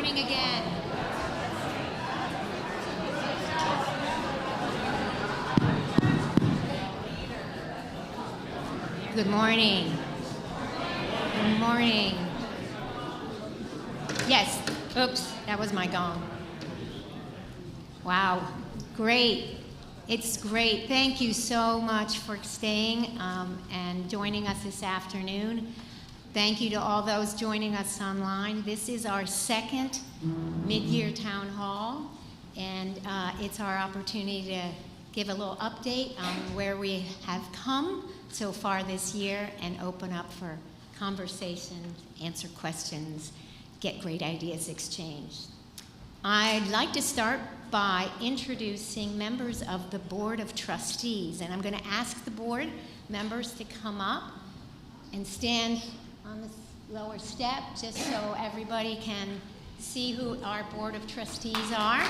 morning again. Good morning. Good morning. Yes. Oops, that was my gong. Wow. Great. It's great. Thank you so much for staying and joining us this afternoon. Thank you to all those joining us online. This is our second mid-year town hall, and it's our opportunity to give a little update on where we have come so far this year and open up for conversation, answer questions, get great ideas exchanged. I'd like to start by introducing members of the Board of Trustees, and I'm going to ask the board members to come up and stand on this lower step just so everybody can see who our Board of Trustees are.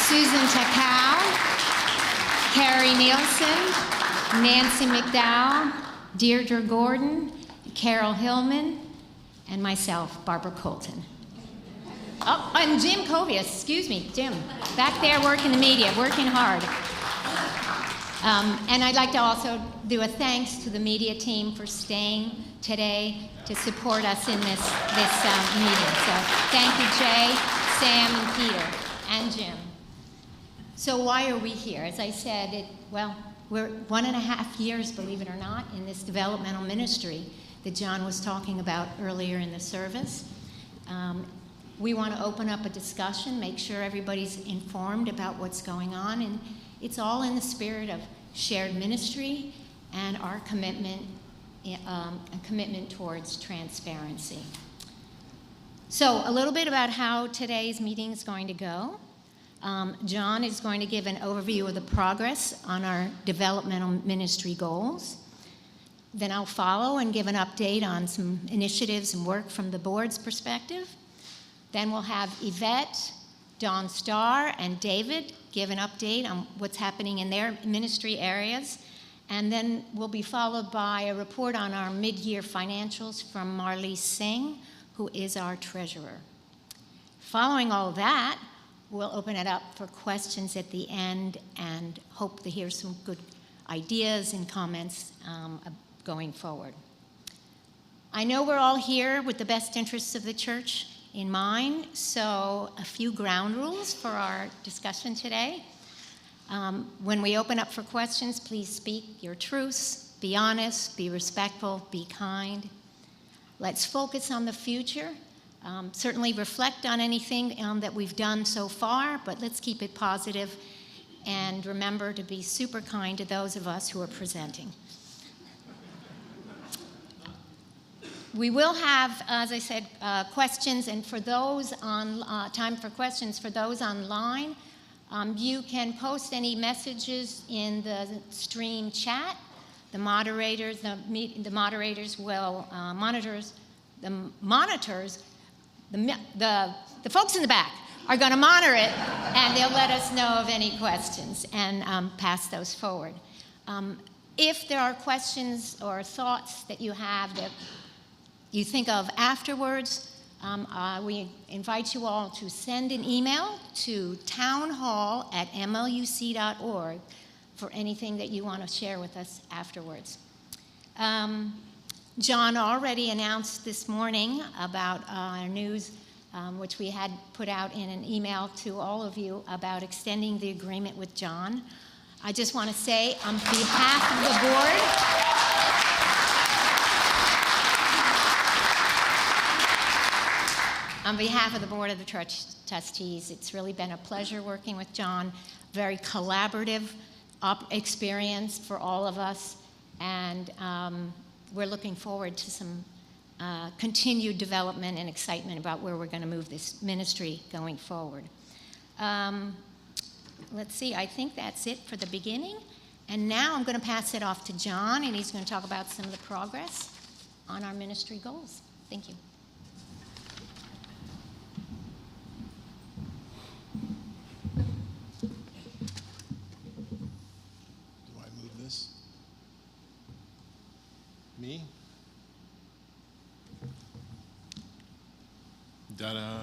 Susan Takau, Carrie Nielsen, Nancy McDowell, Deirdre Gordon, Carol Hillman, and myself, Barbara Colton. Oh, and Jim Covius, excuse me, Jim, back there working the media, working hard. And I'd like to also do a thanks to the media team for staying today to support us in this meeting. So thank you, Jay, Sam, and Peter, and Jim. So why are we here? As I said, we're 1.5 years, believe it or not, in this developmental ministry that John was talking about earlier in the service. We want to open up a discussion, make sure everybody's informed about what's going on, and it's all in the spirit of shared ministry and our commitment towards transparency. So a little bit about how today's meeting is going to go. John is going to give an overview of the progress on our developmental ministry goals. Then I'll follow and give an update on some initiatives and work from the board's perspective. Then we'll have Yvette, Dawn Starr, and David give an update on what's happening in their ministry areas. And then we'll be followed by a report on our mid-year financials from Marlise Singh, who is our treasurer. Following all that, we'll open it up for questions at the end and hope to hear some good ideas and comments going forward. I know we're all here with the best interests of the church in mind, so a few ground rules for our discussion today. When we open up for questions, please speak your truths, be honest, be respectful, be kind. Let's focus on the future. Certainly reflect on anything that we've done so far, but let's keep it positive and remember to be super kind to those of us who are presenting. We will have, as I said, questions, and for those on time for questions for those online, you can post any messages in the stream chat. The monitors will the folks in the back are going to monitor it, and they'll let us know of any questions and pass those forward. If there are questions or thoughts that you have that you think of afterwards, we invite you all to send an email to townhall@mluc.org for anything that you want to share with us afterwards. John already announced this morning about our news, which we had put out in an email to all of you about extending the agreement with John. I just want to say on behalf of the board, on behalf of the Board of the Trustees, it's really been a pleasure working with John. Very collaborative experience for all of us, and we're looking forward to some continued development and excitement about where we're going to move this ministry going forward. Let's see, I think that's it for the beginning. And now I'm going to pass it off to John, and he's going to talk about some of the progress on our ministry goals. Thank you. Me? Da-da.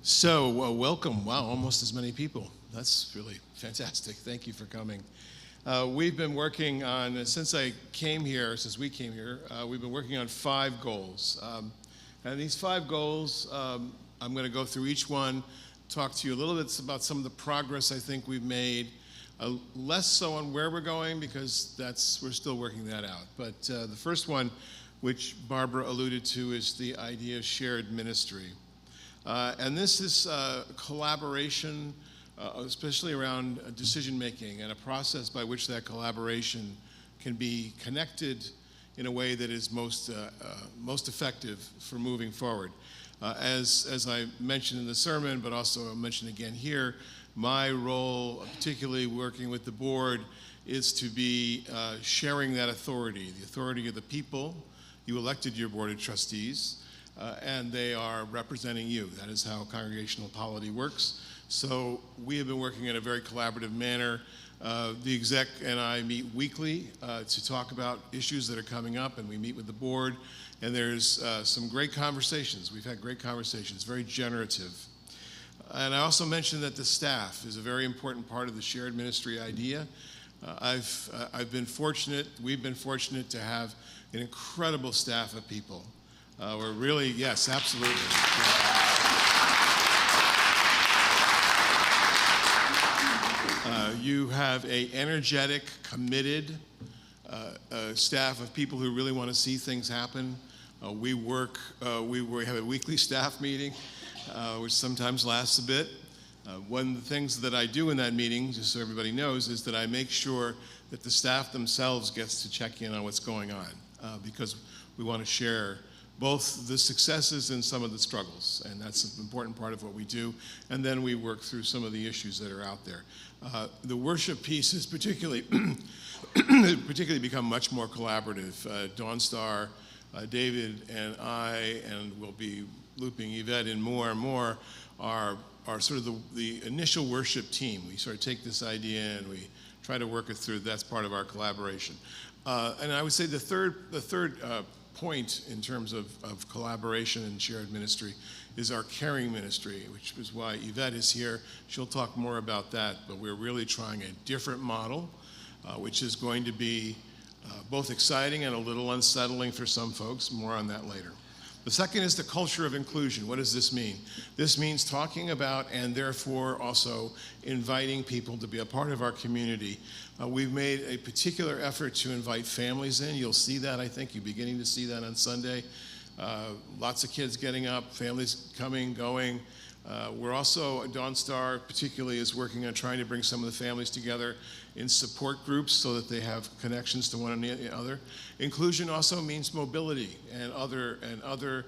So, welcome. Wow, almost as many people. That's really fantastic. Thank you for coming. We've been working on, since we came here, we've been working on 5 goals. And these 5 goals, I'm going to go through each one, talk to you a little bit about some of the progress I think we've made, less so on where we're going because we're still working that out. But the first one, which Barbara alluded to, is the idea of shared ministry. And this is collaboration, especially around decision making and a process by which that collaboration can be connected in a way that is most effective for moving forward. As I mentioned in the sermon, but also I'll mention again here, my role, particularly working with the board, is to be sharing that authority, the authority of the people. You elected your board of trustees, and they are representing you. That is how congregational polity works. So we have been working in a very collaborative manner. The exec and I meet weekly to talk about issues that are coming up, and we meet with the board, and there's some great conversations. We've had great conversations, very generative. And I also mentioned that the staff is a very important part of the shared ministry idea. We've been fortunate to have an incredible staff of people. We're really, yes, absolutely. You have an energetic, committed staff of people who really want to see things happen. We have a weekly staff meeting, which sometimes lasts a bit. One of the things that I do in that meeting, just so everybody knows, is that I make sure that the staff themselves gets to check in on what's going on, because we want to share both the successes and some of the struggles, and that's an important part of what we do. And then we work through some of the issues that are out there. The worship piece has particularly become much more collaborative. Dawn Star, David, and I, and we'll be looping Yvette in more and more, are sort of the initial worship team. We sort of take this idea and we try to work it through. That's part of our collaboration. And I would say the third point in terms of collaboration and shared ministry is our caring ministry, which is why Yvette is here. She'll talk more about that, but we're really trying a different model, which is going to be both exciting and a little unsettling for some folks. More on that later. The second is the culture of inclusion. What does this mean? This means talking about and therefore also inviting people to be a part of our community. We've made a particular effort to invite families in. You'll see that, I think. You're beginning to see that on Sunday. Lots of kids getting up, families coming, going. We're also, Dawn Star particularly is working on trying to bring some of the families together in support groups so that they have connections to one another. Inclusion also means mobility and other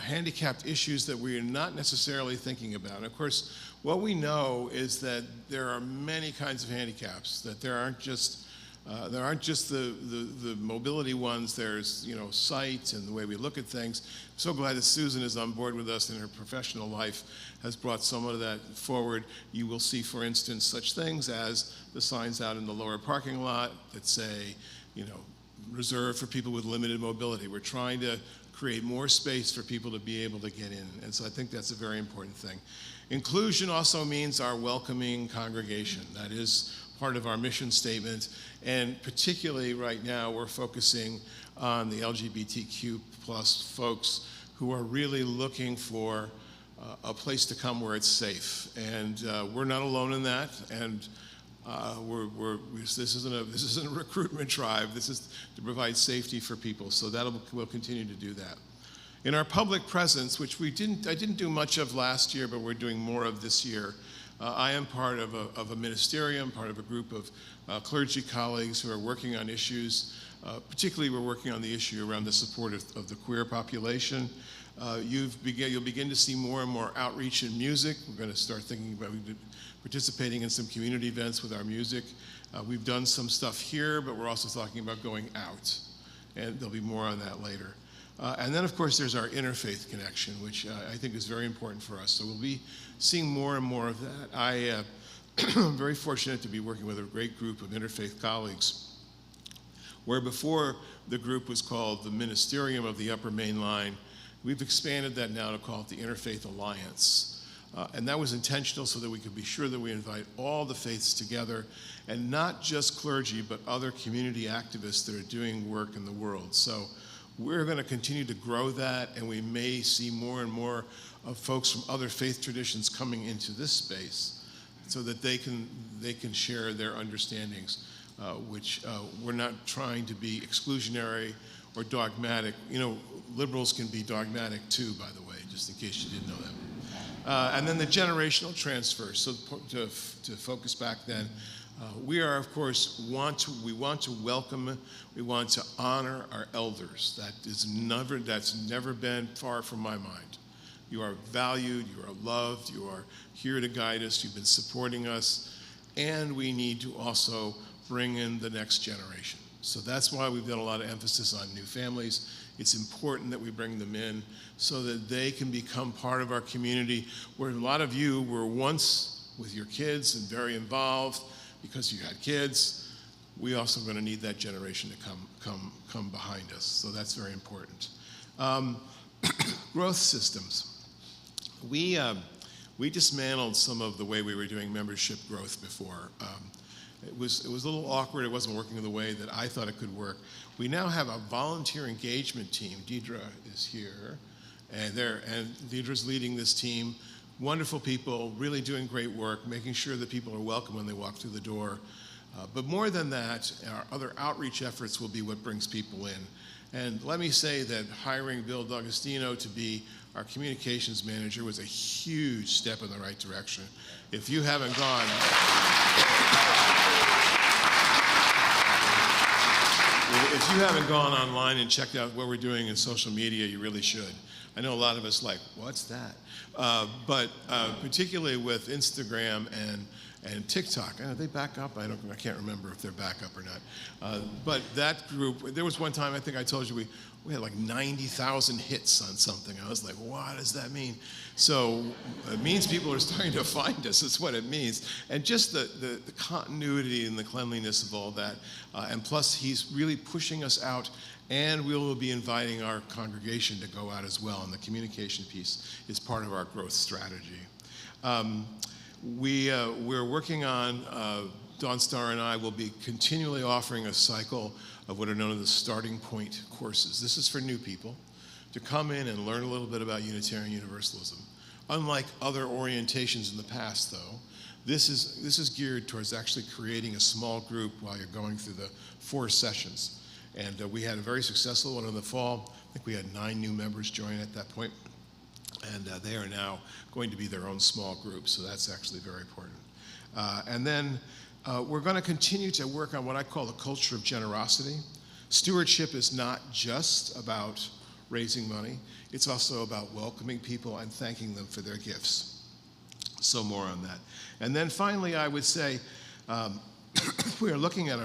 handicapped issues that we are not necessarily thinking about. And of course, what we know is that there are many kinds of handicaps, that there aren't just the mobility ones. There's, sight and the way we look at things. I'm so glad that Susan is on board with us in her professional life, has brought some of that forward. You will see, for instance, such things as the signs out in the lower parking lot that say, reserved for people with limited mobility. We're trying to create more space for people to be able to get in. And so I think that's a very important thing. Inclusion also means our welcoming congregation. That is part of our mission statement. And particularly right now, we're focusing on the LGBTQ plus folks who are really looking for a place to come where it's safe. And we're not alone in that. And this isn't a recruitment drive. This is to provide safety for people. So we'll continue to do that. In our public presence, which I didn't do much of last year, but we're doing more of this year. I am part of a ministerium, part of a group of clergy colleagues who are working on issues. Particularly, we're working on the issue around the support of the queer population. You'll begin to see more and more outreach in music. We're going to start thinking about participating in some community events with our music. We've done some stuff here, but we're also talking about going out, and there'll be more on that later. And then, of course, there's our interfaith connection, which I think is very important for us. So we'll be seeing more and more of that. I'm very fortunate to be working with a great group of interfaith colleagues, where before the group was called the Ministerium of the Upper Main Line. We've expanded that now to call it the Interfaith Alliance. And that was intentional so that we could be sure that we invite all the faiths together, and not just clergy, but other community activists that are doing work in the world. So we're going to continue to grow that, and we may see more and more of folks from other faith traditions coming into this space so that they can share their understandings, which we're not trying to be exclusionary or dogmatic. You know, liberals can be dogmatic too, by the way, just in case you didn't know that. And then the generational transfer. So to focus back then, we are, of course, we want to welcome, we want to honor our elders. That's never been far from my mind. You are valued, you are loved, you are here to guide us, you've been supporting us, and we need to also bring in the next generation. So that's why we've got a lot of emphasis on new families. It's important that we bring them in so that they can become part of our community, where a lot of you were once with your kids and very involved because you had kids. We also are going to need that generation to come behind us. So that's very important. Growth systems. We dismantled some of the way we were doing membership growth before. It was a little awkward. It wasn't working the way that I thought it could work. We now have a volunteer engagement team. Deidre is here, and Deidre's leading this team. Wonderful people, really doing great work, making sure that people are welcome when they walk through the door. But more than that, our other outreach efforts will be what brings people in. And let me say that hiring Bill D'Agostino to be our communications manager was a huge step in the right direction. If you haven't gone, online and checked out what we're doing in social media, you really should. I know a lot of us like, what's that? But particularly with Instagram and TikTok, they back up. I can't remember if they're back up or not. But that group, there was one time I think I told you we had like 90,000 hits on something. I was like, what does that mean? So it means people are starting to find us. That's what it means. And just the continuity and the cleanliness of all that. And plus, he's really pushing us out. And we will be inviting our congregation to go out as well. And the communication piece is part of our growth strategy. We're working on, Dawn Starr and I will be continually offering a cycle of what are known as the starting point courses. This is for new people to come in and learn a little bit about Unitarian Universalism. Unlike other orientations in the past, though, this is geared towards actually creating a small group while you're going through the 4 sessions. And we had a very successful one in the fall. I think we had 9 new members join at that point. And they are now going to be their own small group, so that's actually very important. And then we're going to continue to work on what I call the culture of generosity. Stewardship is not just about raising money. It's also about welcoming people and thanking them for their gifts. So more on that. And then finally, I would say we are looking at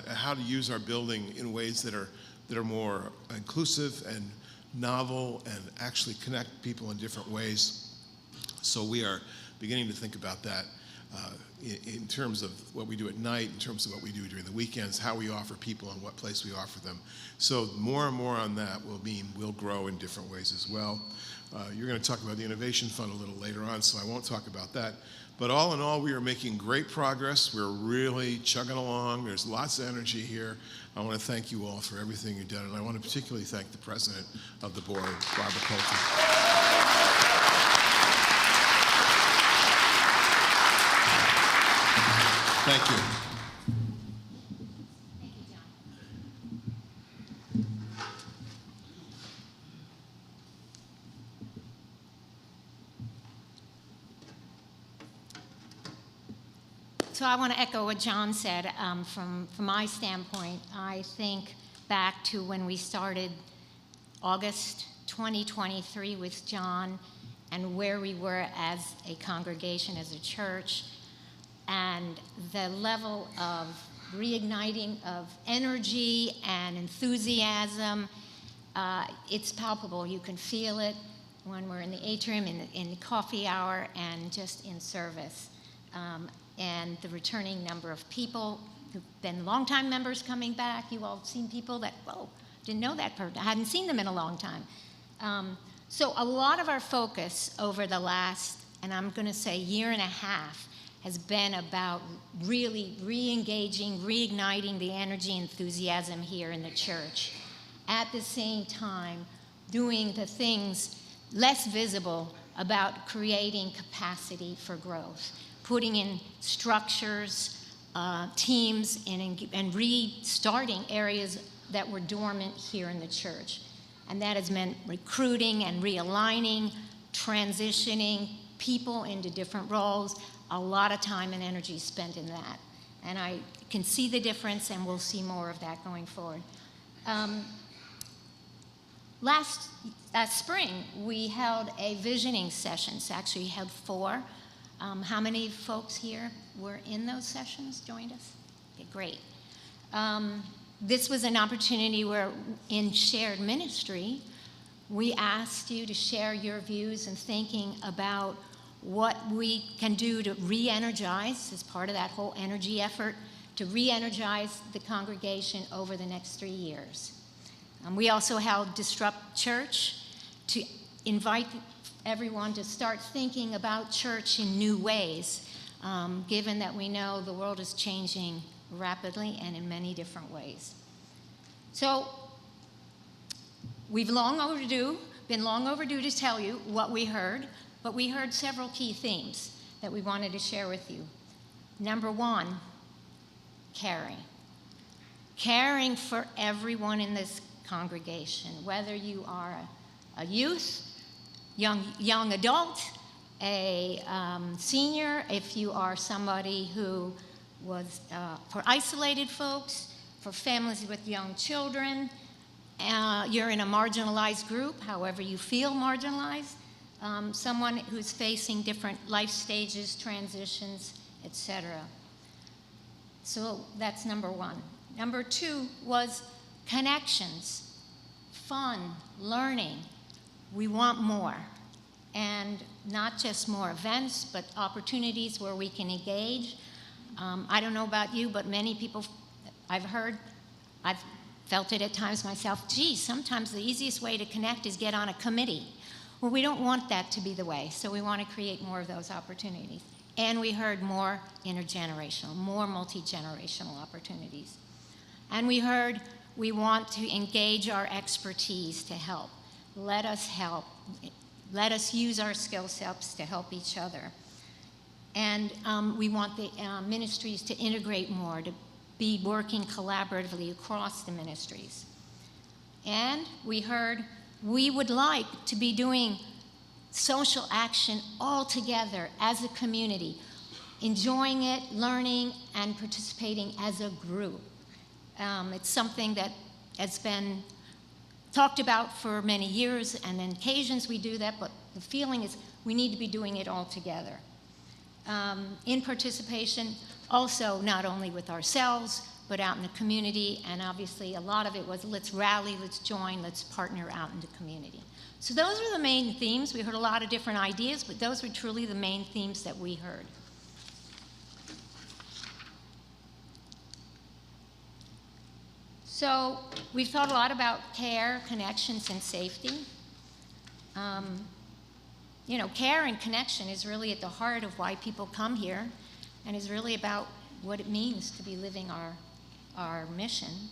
how to use our building in ways that are more inclusive and novel and actually connect people in different ways. So we are beginning to think about that in terms of what we do at night, in terms of what we do during the weekends, how we offer people and what place we offer them. So more and more on that will mean we'll grow in different ways as well. You're going to talk about the Innovation Fund a little later on, so I won't talk about that. But all in all, we are making great progress. We're really chugging along. There's lots of energy here. I want to thank you all for everything you've done, and I want to particularly thank the president of the board, Barbara Colton. Thank you. Thank you, John. So I want to echo what John said. From my standpoint, I think back to when we started August 2023 with John and where we were as a congregation, as a church, and the level of reigniting of energy and enthusiasm. It's palpable. You can feel it when we're in the atrium, in the coffee hour, and just in service. and the returning number of people who've been longtime members coming back. You all have seen people that, whoa, didn't know that person. I hadn't seen them in a long time. So a lot of our focus over the last, and I'm going to say year and a half, has been about really re-engaging, reigniting the energy and enthusiasm here in the church. At the same time, doing the things less visible about creating capacity for growth, putting in structures, teams, and restarting areas that were dormant here in the church. And that has meant recruiting and realigning, transitioning people into different roles, a lot of time and energy spent in that. And I can see the difference, and we'll see more of that going forward. Last spring, we held a visioning sessions. Actually, we held 4. How many folks here were in those sessions, joined us? Okay, great. This was an opportunity where, in shared ministry, we asked you to share your views and thinking about what we can do to re-energize, as part of that whole energy effort, to re-energize the congregation over the next 3 years. We also held Disrupt Church to invite everyone to start thinking about church in new ways, given that we know the world is changing rapidly and in many different ways. So we've been long overdue to tell you what we heard, but we heard several key themes that we wanted to share with you. Number 1, caring. Caring for everyone in this congregation, whether you are a youth, young adult, a senior, if you are somebody who was for isolated folks, for families with young children, you're in a marginalized group, however you feel marginalized, someone who's facing different life stages, transitions, etc. So that's number 1. Number 2 was connections, fun, learning. We want more. And not just more events, but opportunities where we can engage. I don't know about you, but many people I've felt it at times myself, geez, sometimes the easiest way to connect is get on a committee. Well, we don't want that to be the way, so we want to create more of those opportunities. And we heard more intergenerational, more multi-generational opportunities. And we heard we want to engage our expertise to help. Let us help. Let us use our skill sets to help each other. And we want the ministries to integrate more, to be working collaboratively across the ministries. And we heard we would like to be doing social action all together as a community, enjoying it, learning, and participating as a group. It's something that has been talked about for many years, and on occasions we do that, but the feeling is we need to be doing it all together. In participation, also not only with ourselves, but out in the community, and obviously a lot of it was let's rally, let's join, let's partner out in the community. So those are the main themes. We heard a lot of different ideas, but those were truly the main themes that we heard. So we've thought a lot about care, connections, and safety. Care and connection is really at the heart of why people come here, and is really about what it means to be living our mission.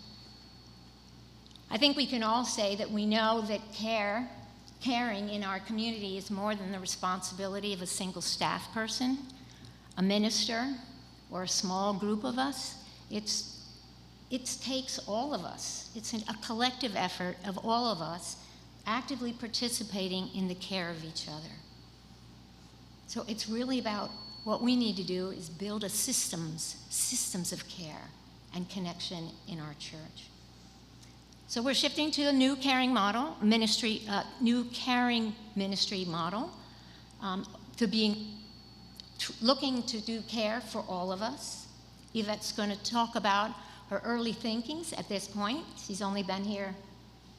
I think we can all say that we know that caring in our community is more than the responsibility of a single staff person, a minister, or a small group of us. It takes all of us. It's a collective effort of all of us actively participating in the care of each other. So it's really about what we need to do is build a systems of care and connection in our church. So we're shifting to a new caring model, new caring ministry model, looking to do care for all of us. Yvette's going to talk about her early thinkings at this point. She's only been here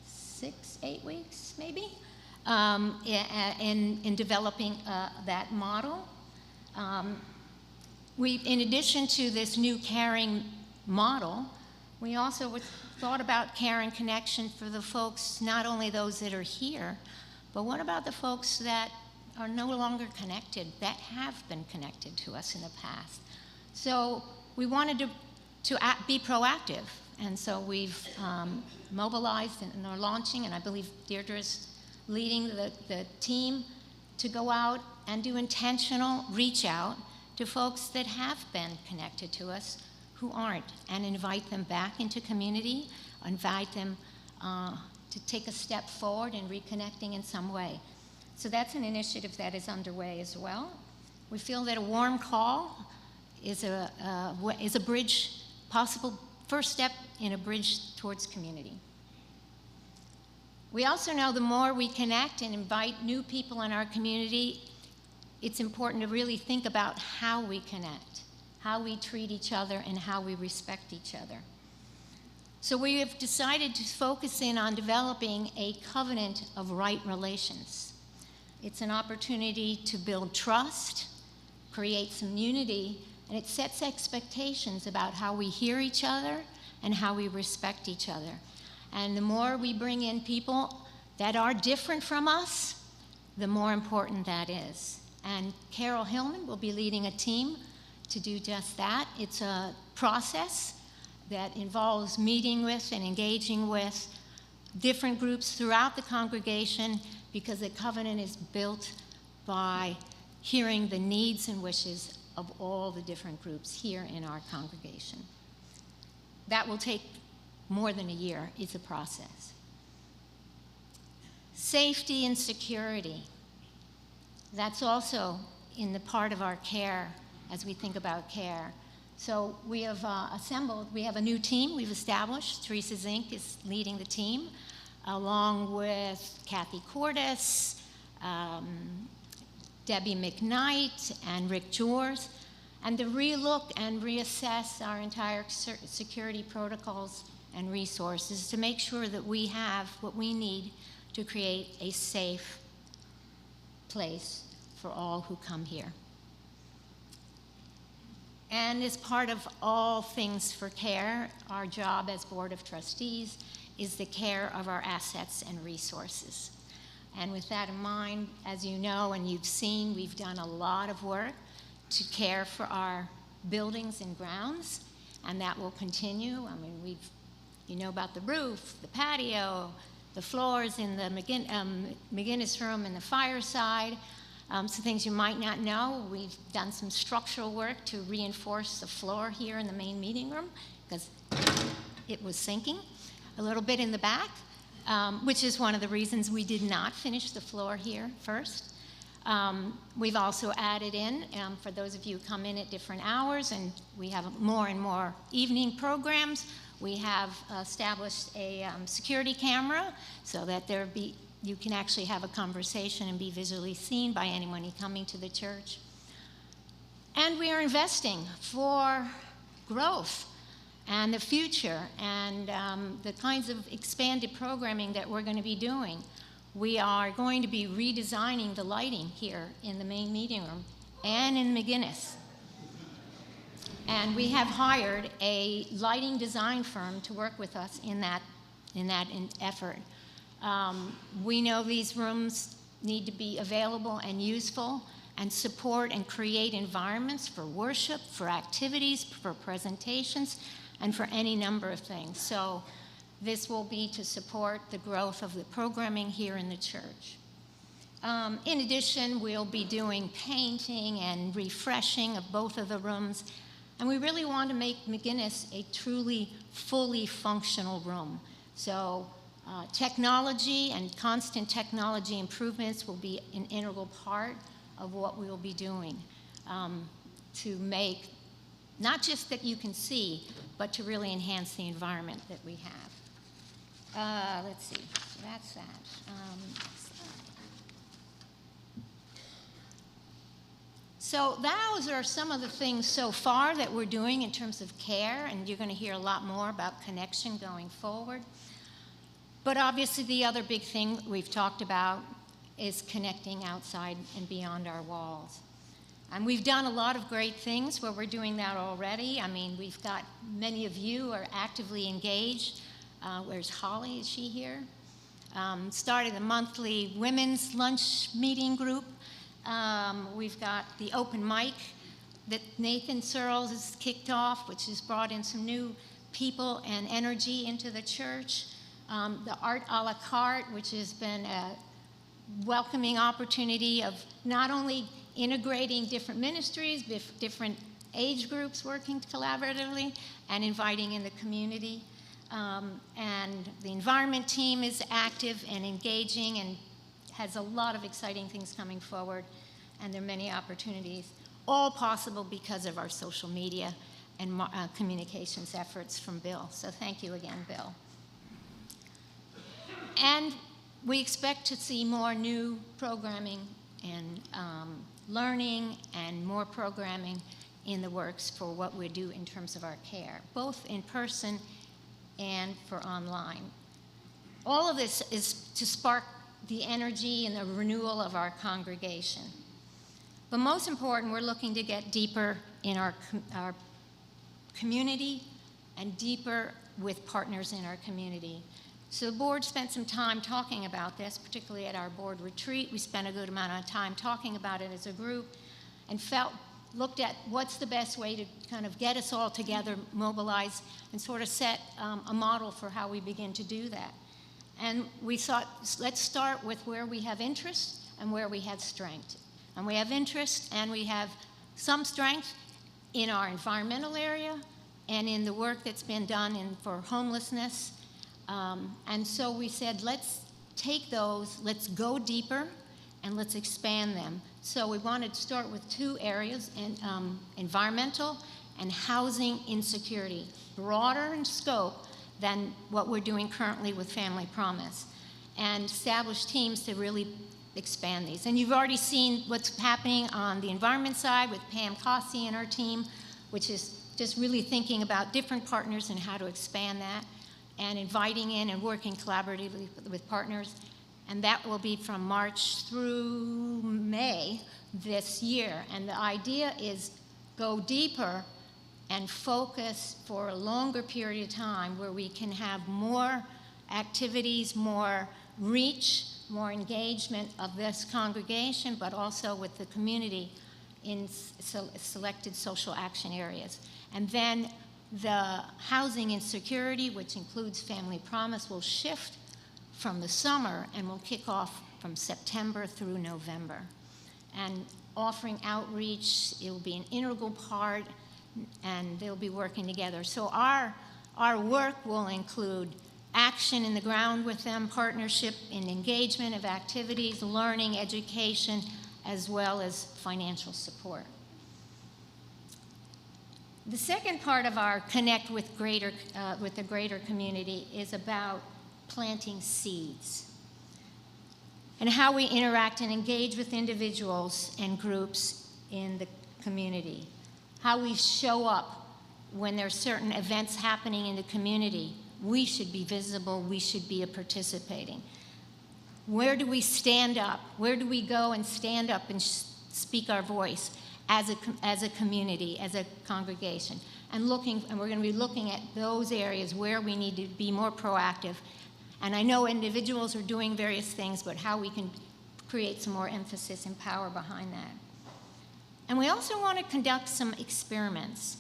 6-8 weeks, maybe, in developing that model. in addition to this new caring model, we also thought about care and connection for the folks, not only those that are here, but what about the folks that are no longer connected, that have been connected to us in the past? So we wanted to be proactive, and so we've mobilized and are launching, and I believe Deirdre's leading the team to go out and do intentional reach out to folks that have been connected to us who aren't, and invite them back into community, invite them to take a step forward in reconnecting in some way. So that's an initiative that is underway as well. We feel that a warm call is a bridge, possible first step in a bridge towards community. We also know the more we connect and invite new people in our community, it's important to really think about how we connect, how we treat each other, and how we respect each other. So we have decided to focus in on developing a covenant of right relations. It's an opportunity to build trust, create some unity, and it sets expectations about how we hear each other and how we respect each other. And the more we bring in people that are different from us, the more important that is. And Carol Hillman will be leading a team to do just that. It's a process that involves meeting with and engaging with different groups throughout the congregation, because the covenant is built by hearing the needs and wishes of all the different groups here in our congregation. That will take more than a year. It's a process. Safety and security. That's also in the part of our care as we think about care. So we have we have a new team we've established. Teresa Zink is leading the team, along with Kathy Cordes, Debbie McKnight, and Rick Jors, and to relook and reassess our entire security protocols and resources to make sure that we have what we need to create a safe place for all who come here. And as part of all things for care, our job as Board of Trustees is the care of our assets and resources. And with that in mind, as you know and you've seen, we've done a lot of work to care for our buildings and grounds, and that will continue. I mean, you know about the roof, the patio, the floors in the McGinnis room and the fireside. Some things you might not know, we've done some structural work to reinforce the floor here in the main meeting room, because it was sinking a little bit in the back, which is one of the reasons we did not finish the floor here first. We've also added in, for those of you who come in at different hours, and we have more and more evening programs, we have established a security camera so that you can actually have a conversation and be visually seen by anyone coming to the church. And we are investing for growth and the future and the kinds of expanded programming that we're going to be doing. We are going to be redesigning the lighting here in the main meeting room and in McGinnis. And we have hired a lighting design firm to work with us in that effort. We know these rooms need to be available and useful and support and create environments for worship, for activities, for presentations, and for any number of things. So this will be to support the growth of the programming here in the church. In addition, we'll be doing painting and refreshing of both of the rooms. And we really want to make McGinnis a truly, fully functional room. So technology and constant technology improvements will be an integral part of what we will be doing to make, not just that you can see, but to really enhance the environment that we have. Let's see, so that's that. So those are some of the things so far that we're doing in terms of care, and you're going to hear a lot more about connection going forward. But obviously the other big thing we've talked about is connecting outside and beyond our walls. And we've done a lot of great things where we're doing that already. I mean, we've got many of you are actively engaged. Where's Holly? Is she here? Started the monthly women's lunch meeting group. We've got the open mic that Nathan Searles has kicked off, which has brought in some new people and energy into the church. The Art a la carte, which has been a welcoming opportunity of not only integrating different ministries, different age groups working collaboratively, and inviting in the community. And the environment team is active and engaging and has a lot of exciting things coming forward, and there are many opportunities, all possible because of our social media and communications efforts from Bill. So thank you again, Bill. And we expect to see more new programming and learning and more programming in the works for what we do in terms of our care, both in person and for online. All of this is to spark the energy and the renewal of our congregation. But most important, we're looking to get deeper in our community and deeper with partners in our community. So the board spent some time talking about this, particularly at our board retreat. We spent a good amount of time talking about it as a group and looked at what's the best way to kind of get us all together, mobilize, and sort of set a model for how we begin to do that. And we thought, let's start with where we have interest and where we have strength. And we have interest and we have some strength in our environmental area and in the work that's been done for homelessness. And so we said, let's take those, let's go deeper, and let's expand them. So we wanted to start with two areas, environmental and housing insecurity, broader in scope than what we're doing currently with Family Promise, and establish teams to really expand these. And you've already seen what's happening on the environment side with Pam Cossey and our team, which is just really thinking about different partners and how to expand that, and inviting in and working collaboratively with partners. And that will be from March through May this year. And the idea is go deeper and focus for a longer period of time where we can have more activities, more reach, more engagement of this congregation, but also with the community in selected social action areas. And then the housing insecurity, which includes Family Promise, will shift from the summer and will kick off from September through November. And offering outreach, it will be an integral part, and they'll be working together. So our work will include action in the ground with them, partnership and engagement of activities, learning, education, as well as financial support. The second part of our connect with the greater community is about planting seeds and how we interact and engage with individuals and groups in the community, how we show up when there's certain events happening in the community. We should be visible, we should be participating. Where do we stand up? Where do we go and stand up and speak our voice as a community, as a congregation? And we're going to be looking at those areas where we need to be more proactive. And I know individuals are doing various things, but how we can create some more emphasis and power behind that. And we also want to conduct some experiments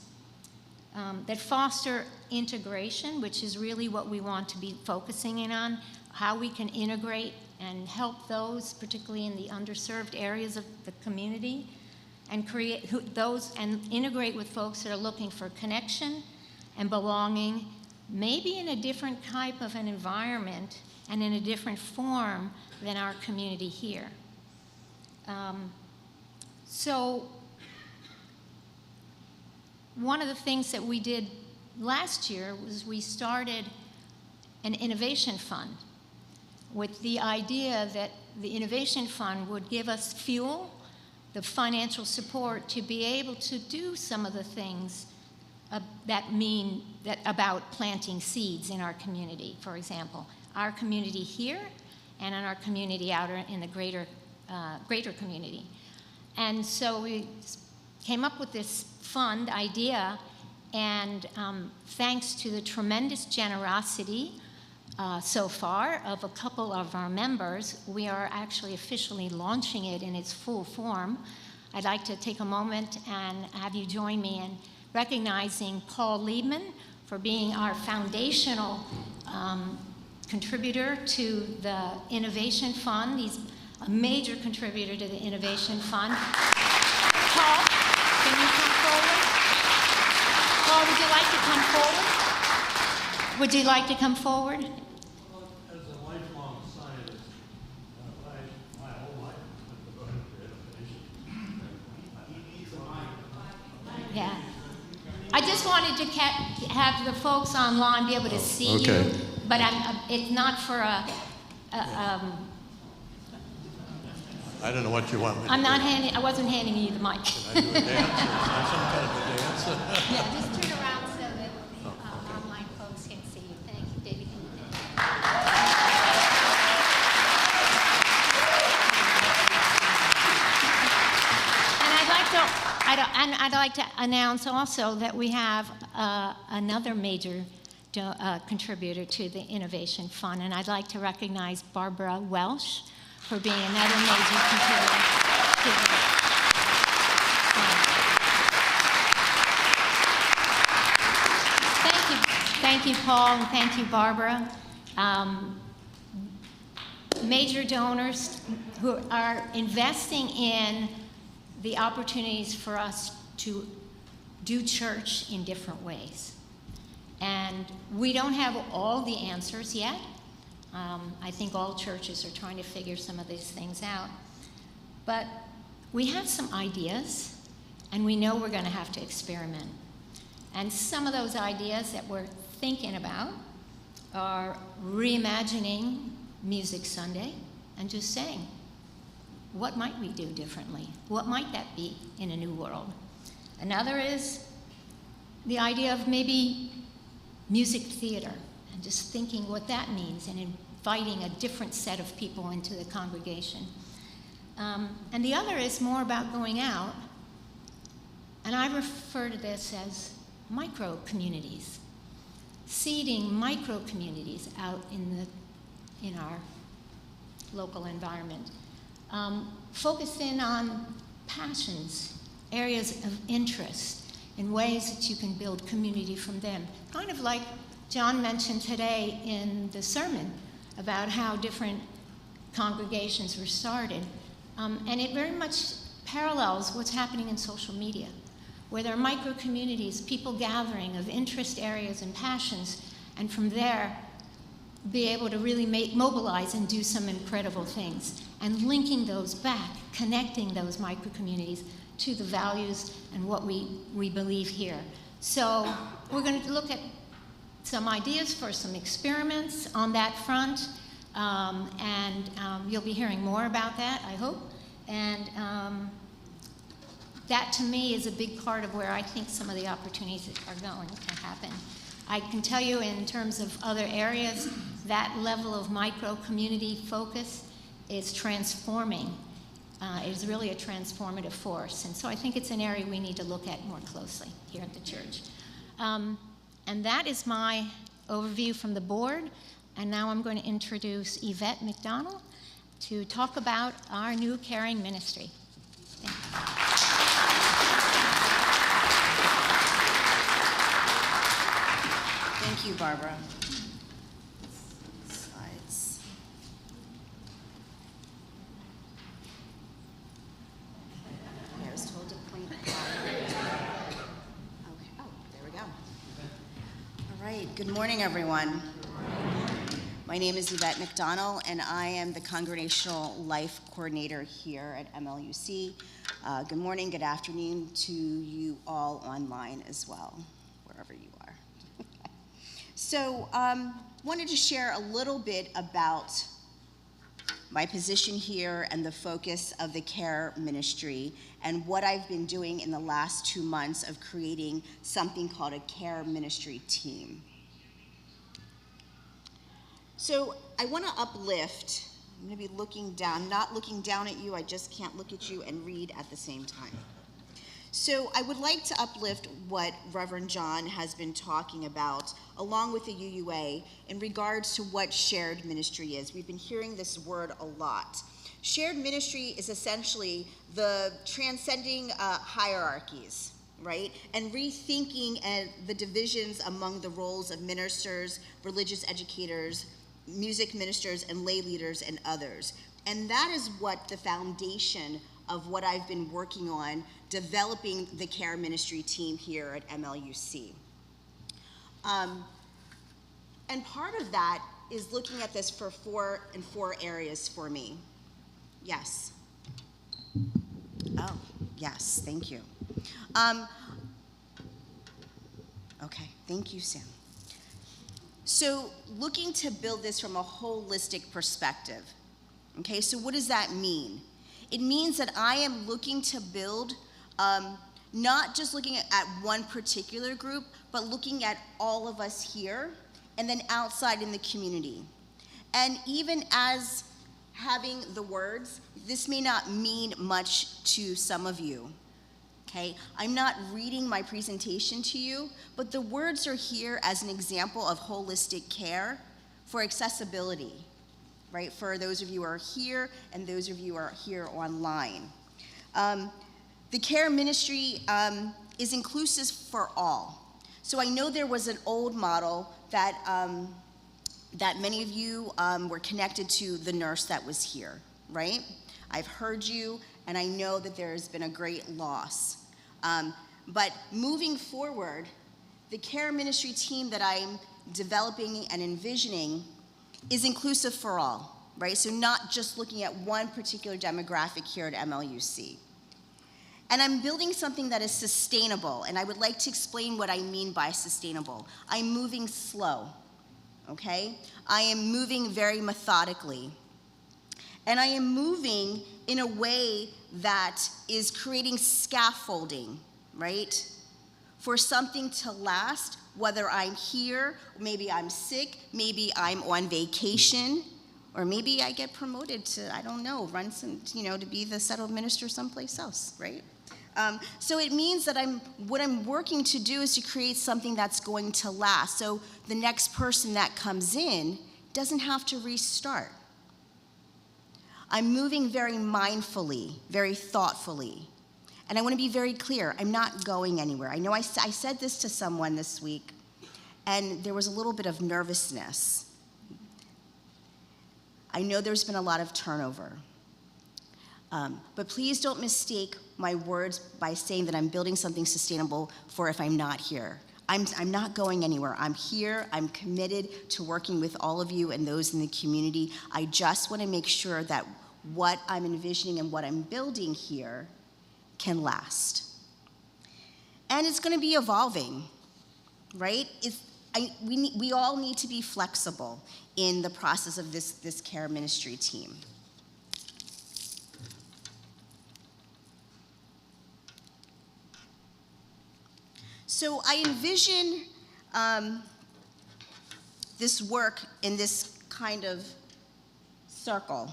that foster integration, which is really what we want to be focusing in on, how we can integrate and help those, particularly in the underserved areas of the community, and create those and integrate with folks that are looking for connection and belonging, maybe in a different type of an environment and in a different form than our community here. So one of the things that we did last year was we started an innovation fund with the idea that the innovation fund would give us fuel, the financial support to be able to do some of the things about planting seeds in our community. For example, our community here and in our community out in the greater community. And so we came up with this fund idea, and thanks to the tremendous generosity so far of a couple of our members, we are actually officially launching it in its full form. I'd like to take a moment and have you join me in recognizing Paul Liebman for being our foundational contributor to the Innovation Fund. He's a major contributor to the Innovation Fund. Paul, can you come forward? Paul, would you like to come forward? Would you like to come forward? As a lifelong scientist, my whole life has been devoted to innovation. Yeah. I just wanted to have the folks online be able to see okay. you, but it's not for a I don't know what you want me to I'm do. not handing. I wasn't handing you the mic. Can I do a dance? Is there some kind of a dance? Yeah, just turn around so that the online folks can see you. Thank you, David. And I'd like to announce also that we have another major contributor to the Innovation Fund, and I'd like to recognize Barbara Welsh for being another major contributor to the Thank you, Paul, and thank you, Barbara. Major donors who are investing in the opportunities for us to do church in different ways. And we don't have all the answers yet. I think all churches are trying to figure some of these things out. But we have some ideas, and we know we're going to have to experiment. And some of those ideas that we're thinking about are reimagining Music Sunday and just saying, what might we do differently? What might that be in a new world? Another is the idea of maybe music theater and just thinking what that means and inviting a different set of people into the congregation. And the other is more about going out, and I refer to this as micro-communities, seeding micro-communities out in our local environment. Focus in on passions, areas of interest, in ways that you can build community from them. Kind of like John mentioned today in the sermon about how different congregations were started. And it very much parallels what's happening in social media, where there are micro-communities, people gathering of interest areas and passions, and from there, be able to really mobilize and do some incredible things, and linking those back, connecting those micro-communities to the values and what we believe here. So we're going to look at some ideas for some experiments on that front, and you'll be hearing more about that, I hope. And that, to me, is a big part of where I think some of the opportunities are going to happen. I can tell you in terms of other areas, that level of micro-community focus is transforming. It is really a transformative force. And so I think it's an area we need to look at more closely here at the church. And that is my overview from the board. And now I'm going to introduce Yvette McDonald to talk about our new caring ministry. Thank you. Thank you, Barbara. Slides. I was told to point. Okay. Oh, there we go. All right. Good morning, everyone. My name is Yvette McDonald, and I am the Congregational Life Coordinator here at MLUC. Good morning, good afternoon to you all online as well, wherever you are. So, wanted to share a little bit about my position here and the focus of the care ministry and what I've been doing in the last 2 months of creating something called a care ministry team. So I want to uplift I'm going to be looking down, not looking down at you. I just can't look at you and read at the same time. So I would like to uplift what Reverend John has been talking about, along with the UUA, in regards to what shared ministry is. We've been hearing this word a lot. Shared ministry is essentially the transcending hierarchies, right? And rethinking the divisions among the roles of ministers, religious educators, music ministers, and lay leaders, and others. And that is what the foundation of what I've been working on, developing the care ministry team here at MLUC. And part of that is looking at this for four areas for me. Yes. Oh, yes, thank you. Okay, thank you, Sam. So looking to build this from a holistic perspective. Okay, so what does that mean? It means that I am looking to build, not just looking at one particular group, but looking at all of us here and then outside in the community. And even as having the words, this may not mean much to some of you. Okay, I'm not reading my presentation to you, but the words are here as an example of holistic care for accessibility, right? For those of you who are here and those of you who are here online. The care ministry is inclusive for all. So I know there was an old model that, that many of you were connected to the nurse that was here, right? I've heard you, and I know that there has been a great loss. But moving forward, the care ministry team that I'm developing and envisioning is inclusive for all, right? So not just looking at one particular demographic here at MLUC. And I'm building something that is sustainable, and I would like to explain what I mean by sustainable. I'm moving slow, okay? I am moving very methodically. And I am moving in a way that is creating scaffolding, right? For something to last, whether I'm here, maybe I'm sick, maybe I'm on vacation, or maybe I get promoted to, I don't know, run some, to be the settled minister someplace else, right? So it means that what I'm working to do is to create something that's going to last. So the next person that comes in doesn't have to restart. I'm moving very mindfully, very thoughtfully. And I want to be very clear, I'm not going anywhere. I know I said this to someone this week, and there was a little bit of nervousness. I know there's been a lot of turnover. But please don't mistake my words by saying that I'm building something sustainable for if I'm not here. I'm not going anywhere. I'm here. I'm committed to working with all of you and those in the community. I just want to make sure that what I'm envisioning and what I'm building here can last. And it's going to be evolving, right? We all need to be flexible in the process of this care ministry team. So I envision this work in this kind of circle.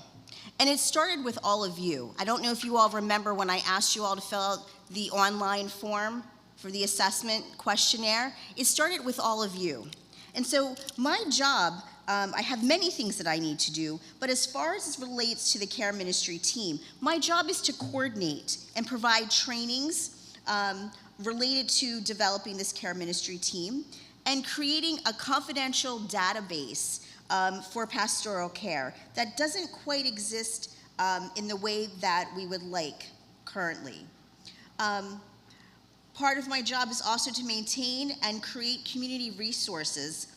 And it started with all of you. I don't know if you all remember when I asked you all to fill out the online form for the assessment questionnaire. It started with all of you. And so my job, I have many things that I need to do, but as far as it relates to the care ministry team, my job is to coordinate and provide trainings related to developing this care ministry team and creating a confidential database for pastoral care that doesn't quite exist in the way that we would like currently. Part of my job is also to maintain and create community resources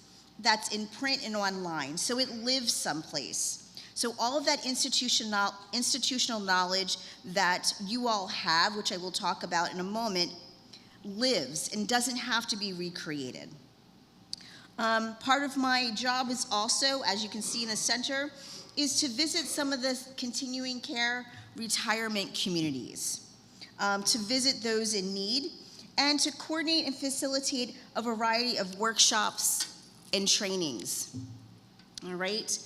that's in print and online, so it lives someplace. So all of that institutional knowledge that you all have, which I will talk about in a moment, lives and doesn't have to be recreated. Part of my job is also, as you can see in the center, is to visit some of the continuing care retirement communities, to visit those in need, and to coordinate and facilitate a variety of workshops and trainings, all right?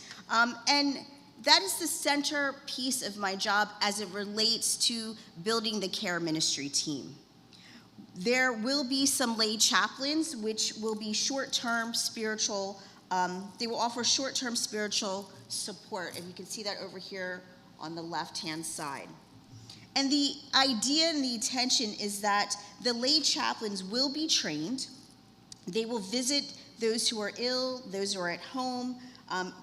And that is the centerpiece of my job as it relates to building the care ministry team. There will be some lay chaplains, which will be short-term spiritual, they will offer short-term spiritual support, and you can see that over here on the left-hand side. And the idea and the intention is that the lay chaplains will be trained. They will visit those who are ill, those who are at home,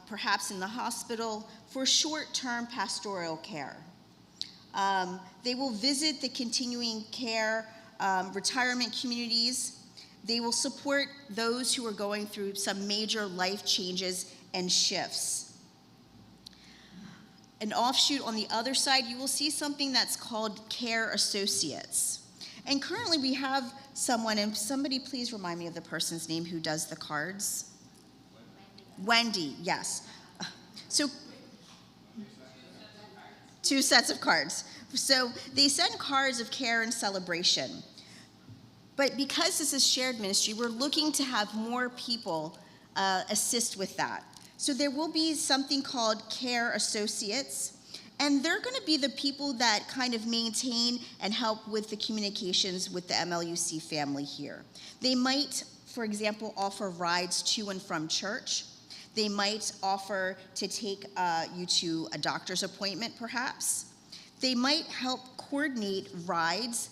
perhaps in the hospital, for short-term pastoral care. They will visit the continuing care retirement communities. They will support those who are going through some major life changes and shifts. An offshoot on the other side, you will see something that's called care associates. And currently we have someone, and somebody please remind me of the person's name who does the cards. Wendy, yes. So, 2 sets of cards. So they send cards of care and celebration. But because this is shared ministry, we're looking to have more people assist with that. So there will be something called care associates, and they're going to be the people that kind of maintain and help with the communications with the MLUC family here. They might, for example, offer rides to and from church. They might offer to take you to a doctor's appointment, perhaps. They might help coordinate rides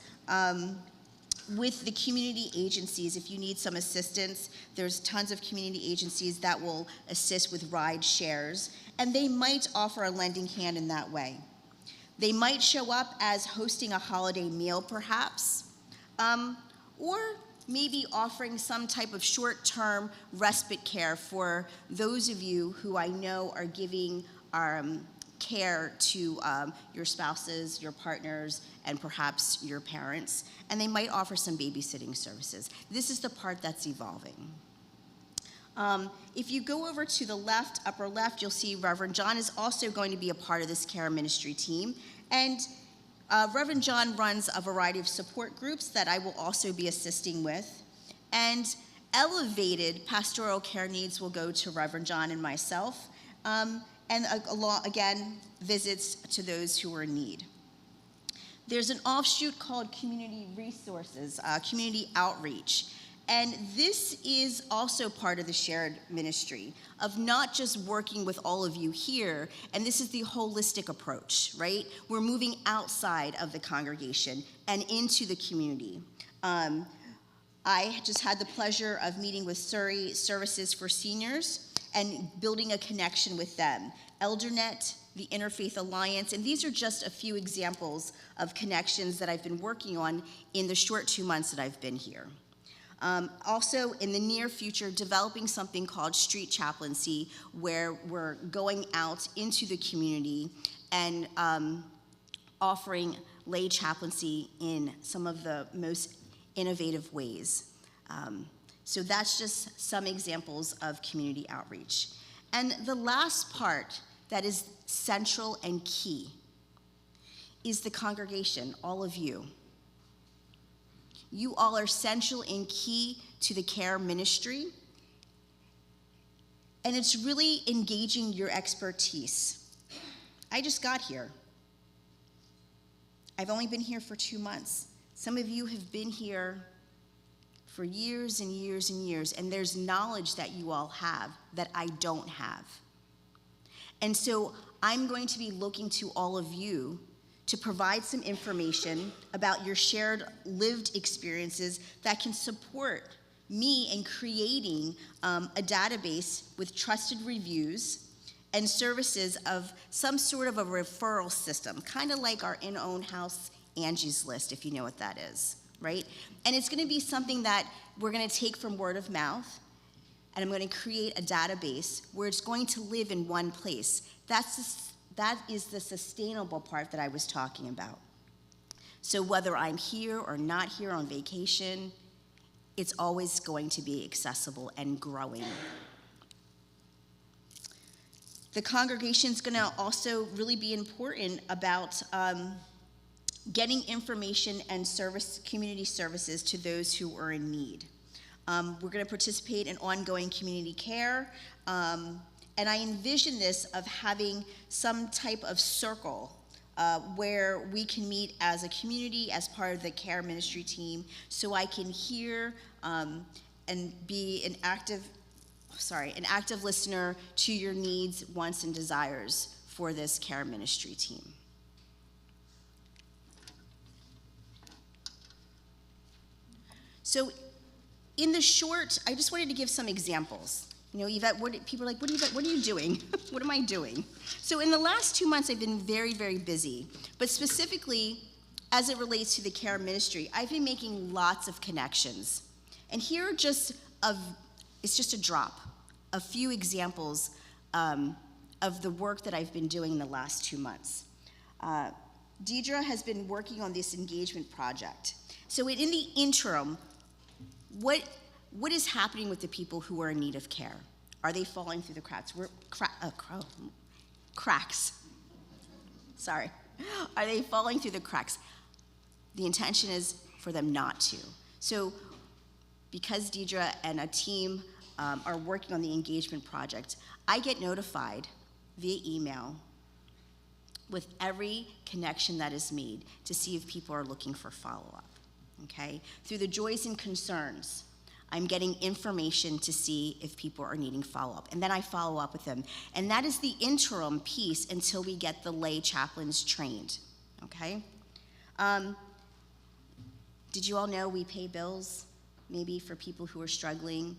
with the community agencies. If you need some assistance, there's tons of community agencies that will assist with ride shares, and they might offer a lending hand in that way. They might show up as hosting a holiday meal, perhaps, or maybe offering some type of short-term respite care for those of you who I know are giving care to your spouses, your partners, and perhaps your parents, and they might offer some babysitting services. This is the part that's evolving. If you go over to the left, upper left, you'll see Reverend John is also going to be a part of this care ministry team, and Reverend John runs a variety of support groups that I will also be assisting with, and elevated pastoral care needs will go to Reverend John and myself, and again, visits to those who are in need. There's an offshoot called community resources, community outreach. And this is also part of the shared ministry of not just working with all of you here, and this is the holistic approach, right? We're moving outside of the congregation and into the community. I just had the pleasure of meeting with Surrey Services for Seniors and building a connection with them. ElderNet, the Interfaith Alliance, and these are just a few examples of connections that I've been working on in the short 2 months that I've been here. Also, in the near future, developing something called street chaplaincy, where we're going out into the community and offering lay chaplaincy in some of the most innovative ways. So that's just some examples of community outreach. And the last part that is central and key is the congregation, all of you. You all are central and key to the care ministry, and it's really engaging your expertise. I just got here. I've only been here for 2 months. Some of you have been here for years and years and years, and there's knowledge that you all have that I don't have. And so I'm going to be looking to all of you to provide some information about your shared lived experiences that can support me in creating a database with trusted reviews and services of some sort of a referral system, kind of like our in-own house Angie's List, if you know what that is, right? And it's going to be something that we're going to take from word of mouth, and I'm going to create a database where it's going to live in one place. That is the sustainable part that I was talking about. So whether I'm here or not here on vacation, it's always going to be accessible and growing. The congregation is going to also really be important about getting information and community services to those who are in need. We're going to participate in ongoing community care, And I envision this of having some type of circle where we can meet as a community, as part of the care ministry team, so I can hear and be an active listener to your needs, wants, and desires for this care ministry team. So in the short, I just wanted to give some examples. You know, Yvette, people are like, Yvette, what are you doing? What am I doing? So in the last 2 months, I've been very, very busy. But specifically, as it relates to the care ministry, I've been making lots of connections. And here it's just a drop, a few examples of the work that I've been doing in the last 2 months. Deidre has been working on this engagement project. So in the interim, what is happening with the people who are in need of care? Are they falling through the cracks? Cracks. Sorry. Are they falling through the cracks? The intention is for them not to. So because Deidre and a team are working on the engagement project, I get notified via email with every connection that is made to see if people are looking for follow-up. Okay? Through the joys and concerns, I'm getting information to see if people are needing follow-up. And then I follow up with them. And that is the interim piece until we get the lay chaplains trained. Okay? Did you all know we pay bills, maybe for people who are struggling,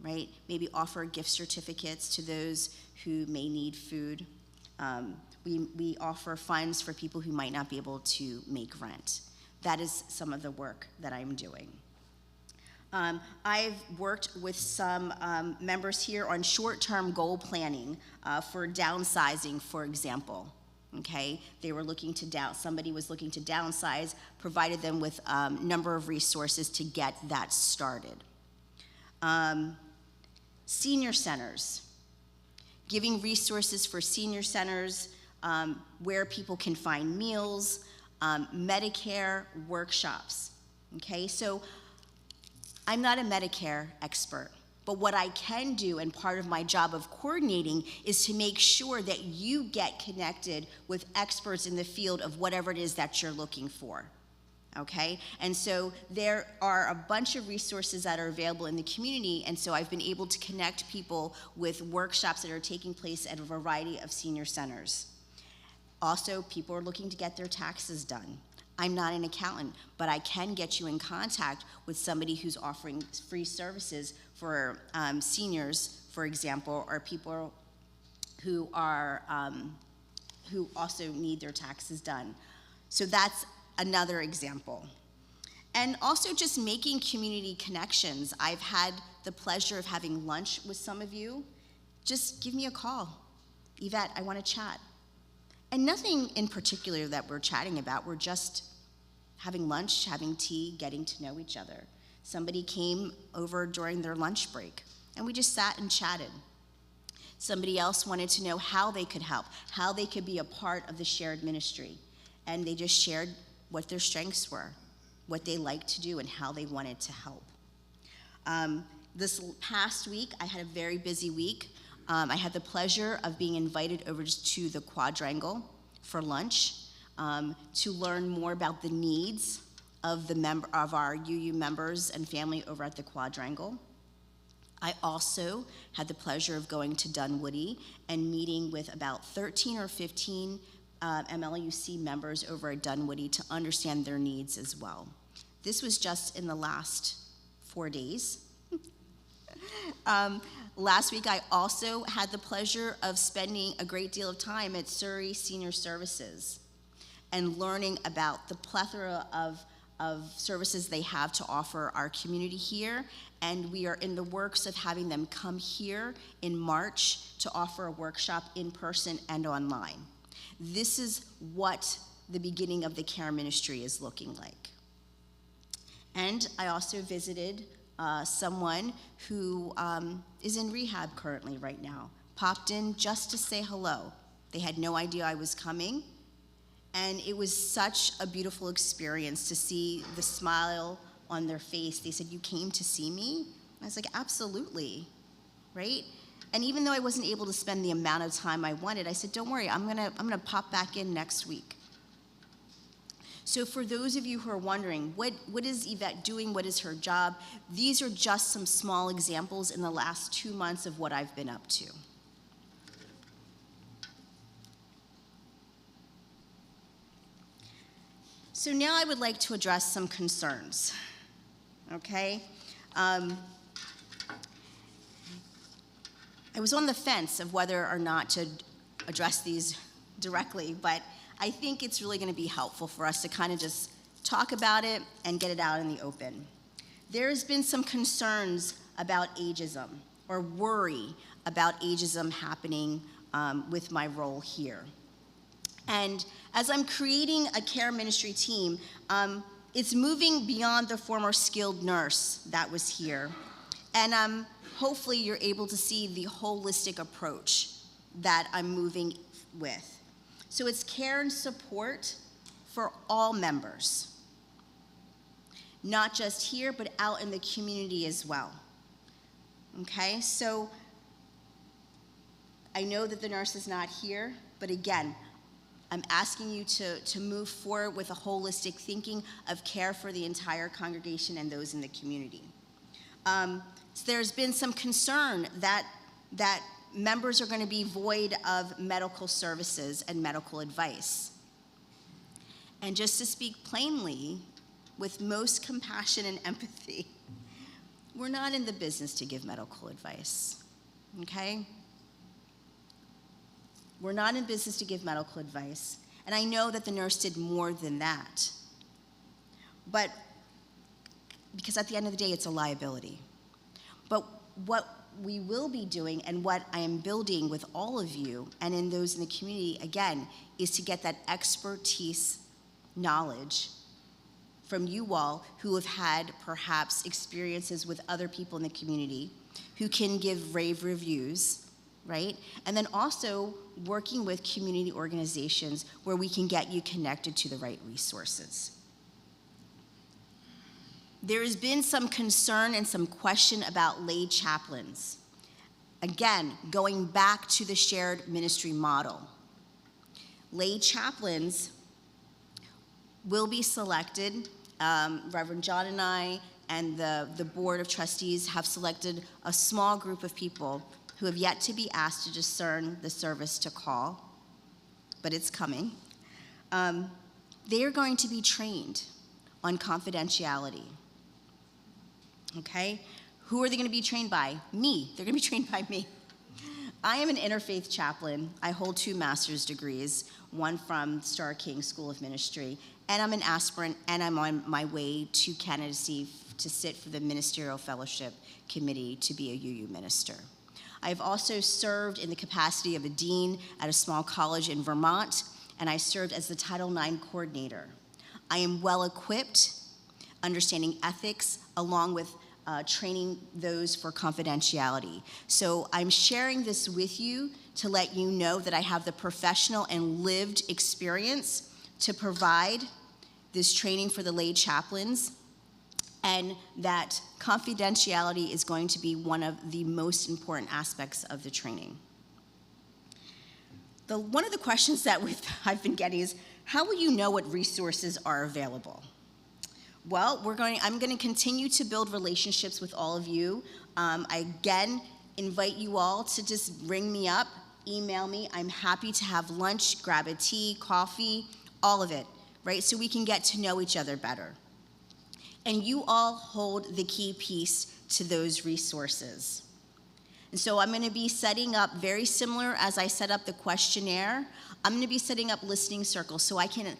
right? Maybe offer gift certificates to those who may need food. We offer funds for people who might not be able to make rent. That is some of the work that I'm doing. I've worked with some members here on short-term goal planning for downsizing, for example. Okay, somebody was looking to downsize, provided them with a number of resources to get that started. Senior centers, giving resources for senior centers where people can find meals, Medicare workshops. Okay, so I'm not a Medicare expert, but what I can do, and part of my job of coordinating, is to make sure that you get connected with experts in the field of whatever it is that you're looking for, okay? And so there are a bunch of resources that are available in the community, and so I've been able to connect people with workshops that are taking place at a variety of senior centers. Also, people are looking to get their taxes done. I'm not an accountant, but I can get you in contact with somebody who's offering free services for seniors, for example, or people who also need their taxes done. So that's another example. And also just making community connections. I've had the pleasure of having lunch with some of you. Just give me a call. Yvette, I want to chat. And nothing in particular that we're chatting about. We're just having lunch, having tea, getting to know each other. Somebody came over during their lunch break, and we just sat and chatted. Somebody else wanted to know how they could help, how they could be a part of the shared ministry. And they just shared what their strengths were, what they liked to do, and how they wanted to help. This past week, I had a very busy week. I had the pleasure of being invited over to the Quadrangle for lunch to learn more about the needs of our UU members and family over at the Quadrangle. I also had the pleasure of going to Dunwoody and meeting with about 13 or 15 MLUC members over at Dunwoody to understand their needs as well. This was just in the last 4 days. Last week, I also had the pleasure of spending a great deal of time at Surrey Senior Services and learning about the plethora of services they have to offer our community here. And we are in the works of having them come here in March to offer a workshop in person and online. This is what the beginning of the care ministry is looking like. And I also visited someone who is in rehab currently right now, popped in just to say hello. They had no idea I was coming, and it was such a beautiful experience to see the smile on their face. They said, "You came to see me?" I was like, "Absolutely," right? And even though I wasn't able to spend the amount of time I wanted, I said, don't worry, I'm gonna pop back in next week. So for those of you who are wondering, what is Yvette doing? What is her job? These are just some small examples in the last 2 months of what I've been up to. So now I would like to address some concerns, okay? I was on the fence of whether or not to address these directly, but I think it's really going to be helpful for us to kind of just talk about it and get it out in the open. There's been some concerns about ageism, or worry about ageism happening with my role here. And as I'm creating a care ministry team, it's moving beyond the former skilled nurse that was here. And hopefully you're able to see the holistic approach that I'm moving with. So it's care and support for all members, not just here, but out in the community as well. Okay, so I know that the nurse is not here, but again, I'm asking you to move forward with a holistic thinking of care for the entire congregation and those in the community. So there's been some concern that members are going to be void of medical services and medical advice. And just to speak plainly, with most compassion and empathy, we're not in the business to give medical advice, okay? We're not in business to give medical advice. And I know that the nurse did more than that. But because at the end of the day, it's a liability. But what we will be doing and what I am building with all of you and in those in the community, again, is to get that expertise knowledge from you all who have had perhaps experiences with other people in the community who can give rave reviews, right? And then also working with community organizations where we can get you connected to the right resources. There has been some concern and some question about lay chaplains. Again, going back to the shared ministry model. Lay chaplains will be selected. Reverend John and I and the Board of Trustees have selected a small group of people who have yet to be asked to discern the service to call, but it's coming. They are going to be trained on confidentiality. Okay? Who are they going to be trained by? Me. They're going to be trained by me. I am an interfaith chaplain. I hold 2 master's degrees, one from Starr King School of Ministry, and I'm an aspirant, and I'm on my way to candidacy to sit for the Ministerial Fellowship Committee to be a UU minister. I've also served in the capacity of a dean at a small college in Vermont, and I served as the Title IX coordinator. I am well equipped, understanding ethics, along with training those for confidentiality. So I'm sharing this with you to let you know that I have the professional and lived experience to provide this training for the lay chaplains, and that confidentiality is going to be one of the most important aspects of the training. One of the questions that I've been getting is, how will you know what resources are available? Well, I'm going to continue to build relationships with all of you. I, again, invite you all to just ring me up, email me. I'm happy to have lunch, grab a tea, coffee, all of it, right? So we can get to know each other better. And you all hold the key piece to those resources. And so I'm going to be setting up, very similar as I set up the questionnaire, I'm going to be setting up listening circles so I can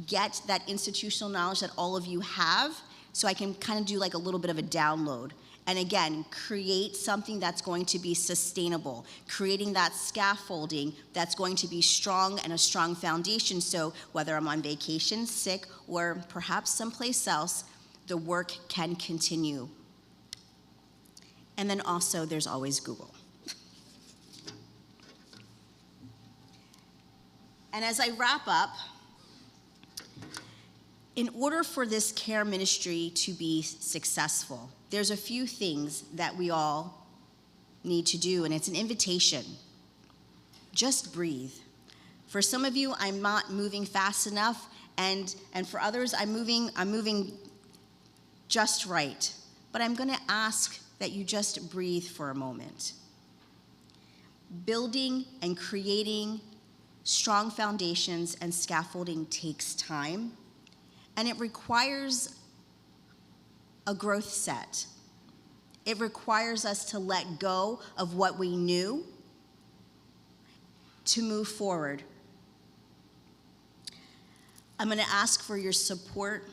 get that institutional knowledge that all of you have, so I can kind of do like a little bit of a download. And again, create something that's going to be sustainable, creating that scaffolding that's going to be strong and a strong foundation, so whether I'm on vacation, sick, or perhaps someplace else, the work can continue. And then also, there's always Google. And as I wrap up, in order for this care ministry to be successful, there's a few things that we all need to do, and it's an invitation. Just breathe. For some of you, I'm not moving fast enough, and for others, I'm moving just right. But I'm going to ask that you just breathe for a moment. Building and creating strong foundations and scaffolding takes time, and it requires a growth set. It requires us to let go of what we knew to move forward. I'm going to ask for your support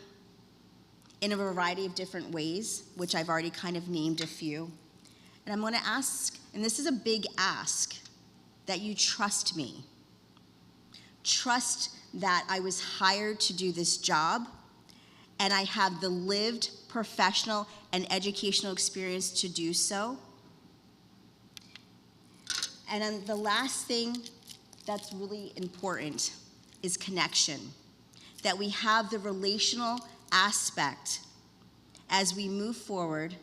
in a variety of different ways, which I've already kind of named a few. And I'm going to ask, and this is a big ask, that you trust me. Trust that I was hired to do this job, and I have the lived professional and educational experience to do so. And then the last thing that's really important is connection. That we have the relational aspect as we move forward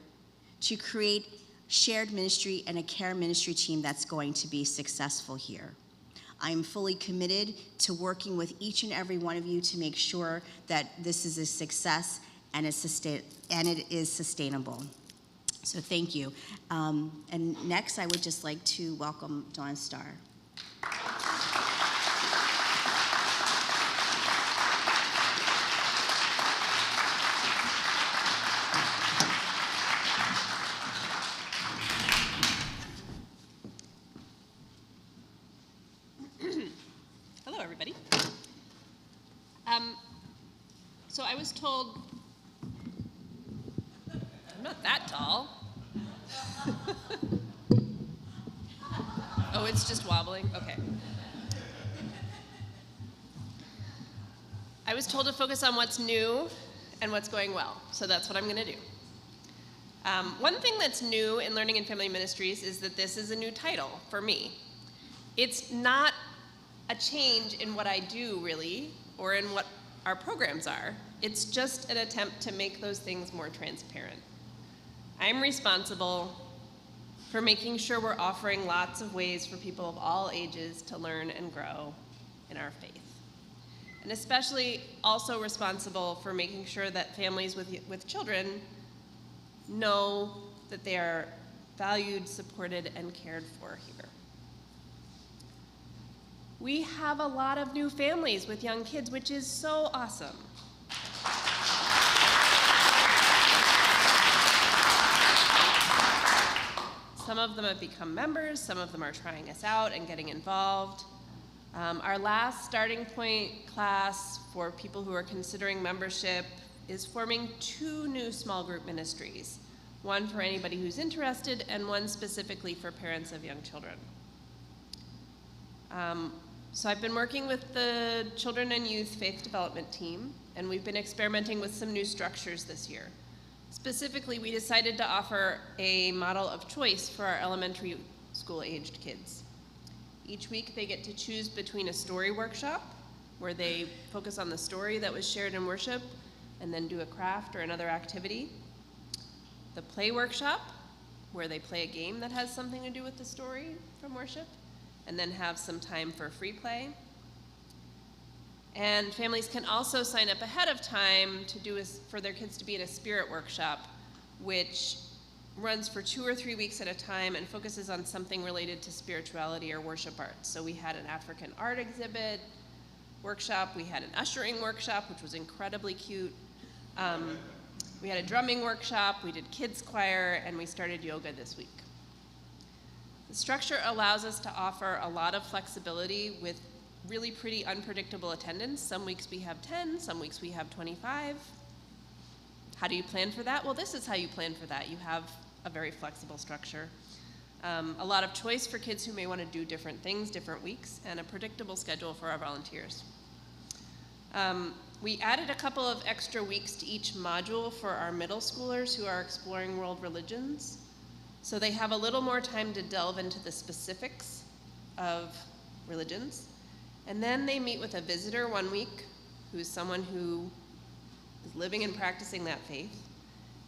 to create shared ministry and a care ministry team that's going to be successful here. I'm fully committed to working with each and every one of you to make sure that this is a success and it is sustainable. So thank you. And next, I would just like to welcome Dawn Starr. Hello, everybody. So I was told I'm not that tall. Oh, it's just wobbling? Okay. I was told to focus on what's new and what's going well, so that's what I'm going to do. One thing that's new in Learning and Family Ministries is that this is a new title for me. It's not a change in what I do, really, or in what our programs are. It's just an attempt to make those things more transparent. I'm responsible for making sure we're offering lots of ways for people of all ages to learn and grow in our faith. And especially also responsible for making sure that families with children know that they are valued, supported, and cared for here. We have a lot of new families with young kids, which is so awesome. Some of them have become members, some of them are trying us out and getting involved. Our last starting point class for people who are considering membership is forming 2 new small group ministries, one for anybody who's interested and one specifically for parents of young children. So I've been working with the Children and Youth Faith Development Team, and we've been experimenting with some new structures this year. Specifically, we decided to offer a model of choice for our elementary school-aged kids. Each week, they get to choose between a story workshop, where they focus on the story that was shared in worship, and then do a craft or another activity. The play workshop, where they play a game that has something to do with the story from worship, and then have some time for free play. And families can also sign up ahead of time for their kids to be in a spirit workshop, which runs for 2 or 3 weeks at a time and focuses on something related to spirituality or worship art. So we had an African art exhibit workshop, we had an ushering workshop, which was incredibly cute. We had a drumming workshop, we did kids choir, and we started yoga this week. The structure allows us to offer a lot of flexibility with really pretty unpredictable attendance. Some weeks we have 10, some weeks we have 25. How do you plan for that? Well, this is how you plan for that. You have a very flexible structure. A lot of choice for kids who may want to do different things, different weeks, and a predictable schedule for our volunteers. We added a couple of extra weeks to each module for our middle schoolers who are exploring world religions. So they have a little more time to delve into the specifics of religions. And then they meet with a visitor 1 week who's someone who is living and practicing that faith.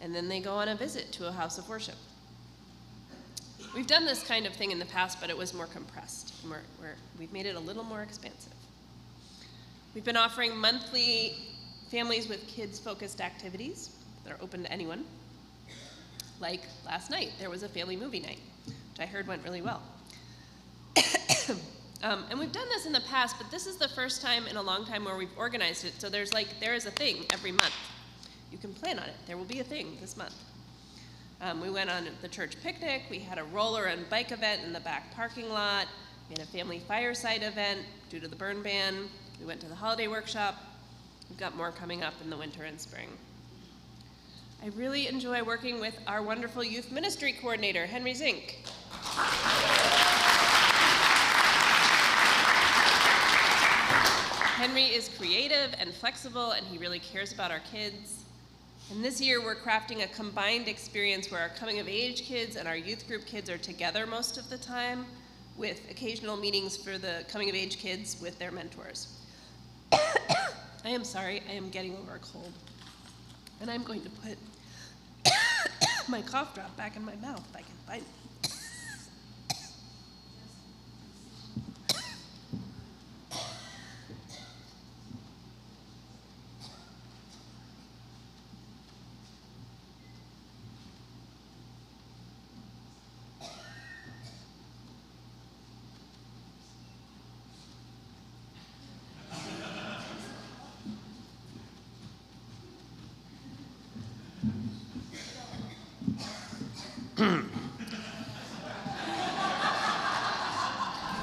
And then they go on a visit to a house of worship. We've done this kind of thing in the past, but it was more compressed. And we've made it a little more expansive. We've been offering monthly families with kids-focused activities that are open to anyone. Like last night, there was a family movie night, which I heard went really well. And we've done this in the past, but this is the first time in a long time where we've organized it. So there is a thing every month. You can plan on it. There will be a thing this month. We went on the church picnic. We had a roller and bike event in the back parking lot. We had a family fireside event due to the burn ban. We went to the holiday workshop. We've got more coming up in the winter and spring. I really enjoy working with our wonderful youth ministry coordinator, Henry Zink. Henry is creative and flexible, and he really cares about our kids. And this year, we're crafting a combined experience where our coming-of-age kids and our youth group kids are together most of the time, with occasional meetings for the coming-of-age kids with their mentors. I am sorry, I am getting over a cold. And I'm going to put my cough drop back in my mouth if I can find it.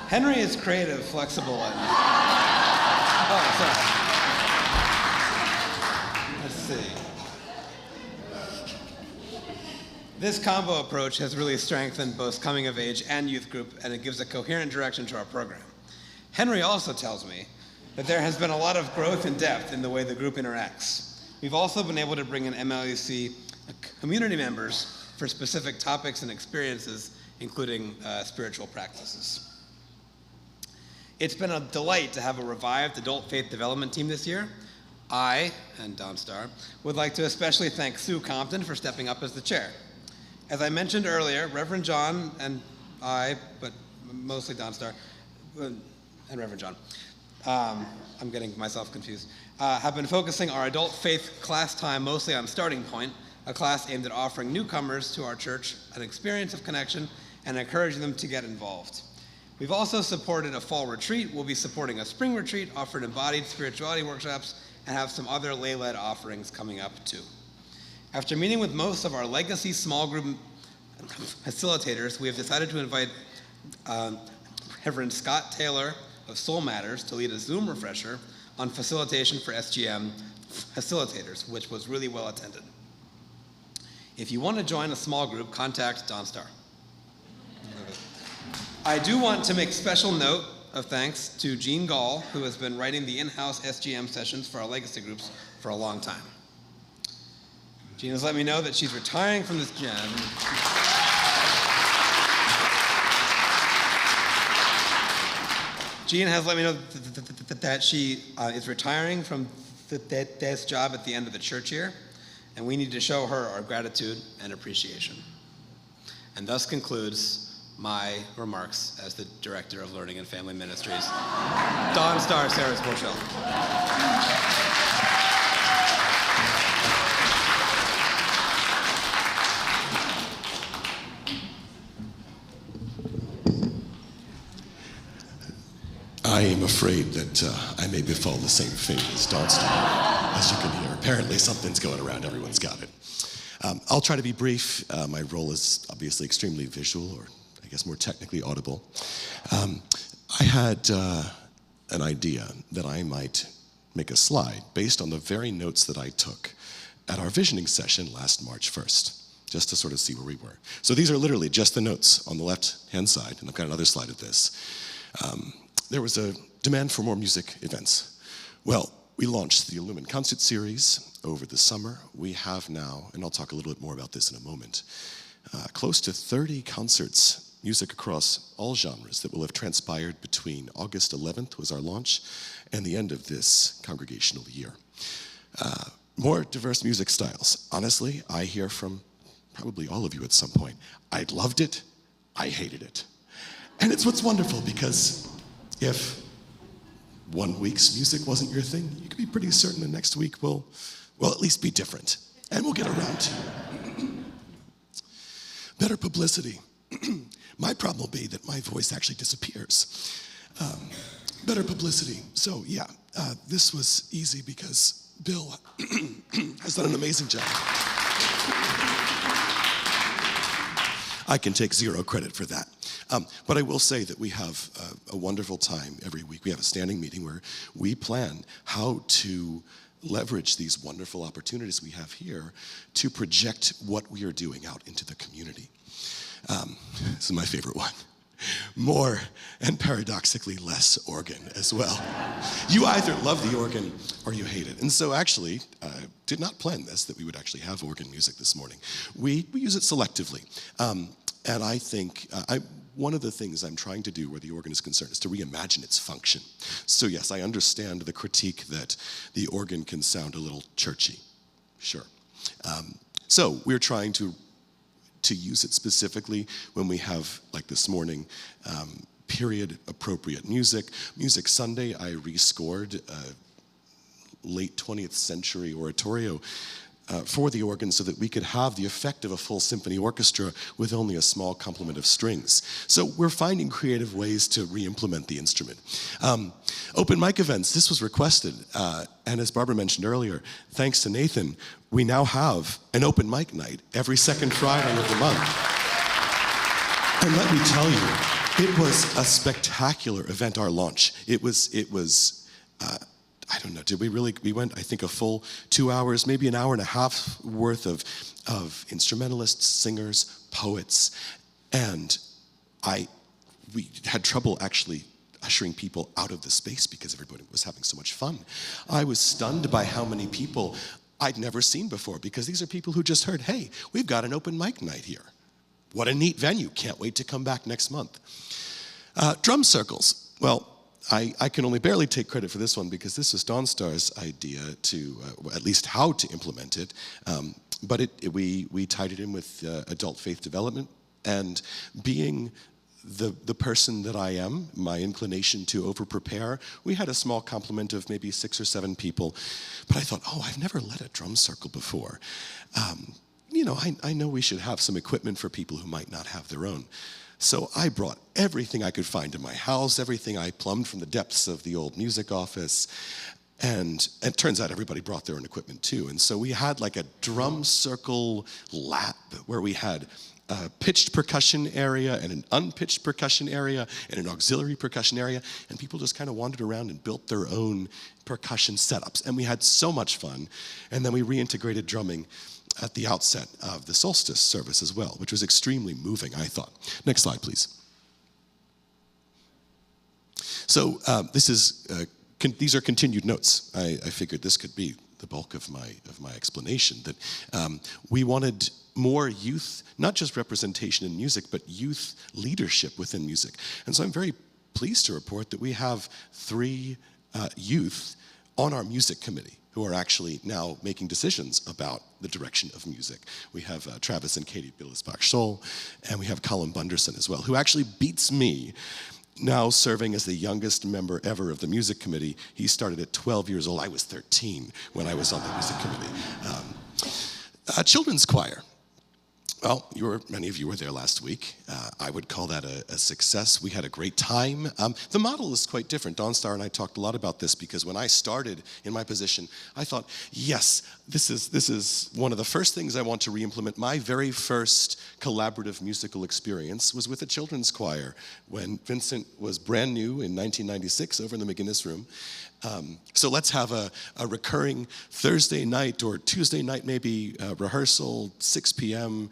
Henry is creative, flexible, and... Oh, sorry. Let's see. This combo approach has really strengthened both coming of age and youth group, and it gives a coherent direction to our program. Henry also tells me that there has been a lot of growth and depth in the way the group interacts. We've also been able to bring in MLUC community members for specific topics and experiences, including spiritual practices. It's been a delight to have a revived adult faith development team this year. I, and Dawnstar, would like to especially thank Sue Compton for stepping up as the chair. As I mentioned earlier, Reverend John and I, but mostly Dawnstar, and Reverend John, I'm getting myself confused, have been focusing our adult faith class time mostly on Starting Point, a class aimed at offering newcomers to our church an experience of connection and encouraging them to get involved. We've also supported a fall retreat. We'll be supporting a spring retreat, offered embodied spirituality workshops, and have some other lay-led offerings coming up too. After meeting with most of our legacy small group facilitators, we have decided to invite Reverend Scott Taylor of Soul Matters to lead a Zoom refresher on facilitation for SGM facilitators, which was really well attended. If you want to join a small group, contact Dawnstar. I do want to make special note of thanks to Jean Gall, who has been writing the in-house SGM sessions for our legacy groups for a long time. Jean has let me know that she's retiring from this gem. Jean has let me know that she is retiring from this job at the end of the church year, and we need to show her our gratitude and appreciation. And thus concludes my remarks as the Director of Learning and Family Ministries, Dawnstar Sarah Sporchell. I am afraid that I may befall the same fate as Dawnstar, as you can hear. Apparently something's going around, everyone's got it. I'll try to be brief. My role is obviously extremely visual, or I guess more technically audible. I had an idea that I might make a slide based on the very notes that I took at our visioning session last March 1st, just to sort of see where we were. So these are literally just the notes on the left-hand side, and I've got another slide of this. There was a demand for more music events. Well, we launched the Illumine concert series over the summer. We have now, and I'll talk a little bit more about this in a moment, close to 30 concerts, music across all genres, that will have transpired between August 11th was our launch and the end of this congregational year. More diverse music styles. Honestly, I hear from probably all of you at some point. I loved it. I hated it. And it's what's wonderful, because if one week's music wasn't your thing, you can be pretty certain the next week will at least be different, and we'll get around to it. Better publicity. My problem will be that my voice actually disappears. Better publicity. So yeah, this was easy because Bill has done an amazing job. I can take zero credit for that. But I will say that we have a wonderful time every week. We have a standing meeting where we plan how to leverage these wonderful opportunities we have here to project what we are doing out into the community. This is my favorite one. More, and paradoxically less organ as well. You either love the organ or you hate it. And so actually, did not plan this, that we would actually have organ music this morning. We use it selectively. And I think, one of the things I'm trying to do where the organ is concerned is to reimagine its function. So yes, I understand the critique that the organ can sound a little churchy. Sure. So we're trying to use it specifically when we have, like this morning, period appropriate music. Music Sunday, I rescored late 20th century oratorio for the organ so that we could have the effect of a full symphony orchestra with only a small complement of strings. So we're finding creative ways to re-implement the instrument. Open mic events, this was requested. And as Barbara mentioned earlier, thanks to Nathan, we now have an open mic night every second Friday of the month. And let me tell you, it was a spectacular event, our launch. It was I don't know, we went, I think, a full 2 hours, maybe an hour and a half worth of instrumentalists, singers, poets, and we had trouble actually ushering people out of the space because everybody was having so much fun. I was stunned by how many people I'd never seen before, because these are people who just heard, hey, we've got an open mic night here. What a neat venue, can't wait to come back next month. Drum circles, well, I can only barely take credit for this one because this was Dawnstar's idea to, at least how to implement it. But we tied it in with adult faith development, and being the person that I am, my inclination to over-prepare, we had a small complement of maybe 6 or 7 people. But I thought, oh, I've never led a drum circle before. I know we should have some equipment for people who might not have their own. So I brought everything I could find in my house, everything I plumbed from the depths of the old music office. And it turns out everybody brought their own equipment too. And so we had like a drum circle lab where we had a pitched percussion area and an unpitched percussion area and an auxiliary percussion area. And people just kind of wandered around and built their own percussion setups. And we had so much fun. And then we reintegrated drumming at the outset of the solstice service as well, which was extremely moving, I thought. Next slide, please. So these are continued notes. I figured this could be the bulk of my explanation, that we wanted more youth, not just representation in music, but youth leadership within music. And so I'm very pleased to report that we have 3 youth on our music committee who are actually now making decisions about the direction of music. We have Travis and Katie Billisbach-Scholl, and we have Colin Bunderson as well, who actually beats me, now serving as the youngest member ever of the music committee. He started at 12 years old. I was 13 when I was on the music committee. Children's choir. Well, many of you were there last week. I would call that a success. We had a great time. The model is quite different. Dawnstar and I talked a lot about this because when I started in my position, I thought, yes, this is one of the first things I want to re-implement. My very first collaborative musical experience was with a children's choir when Vincent was brand new in 1996 over in the McGinnis Room. So let's have a recurring Thursday night or Tuesday night maybe rehearsal, 6 p.m.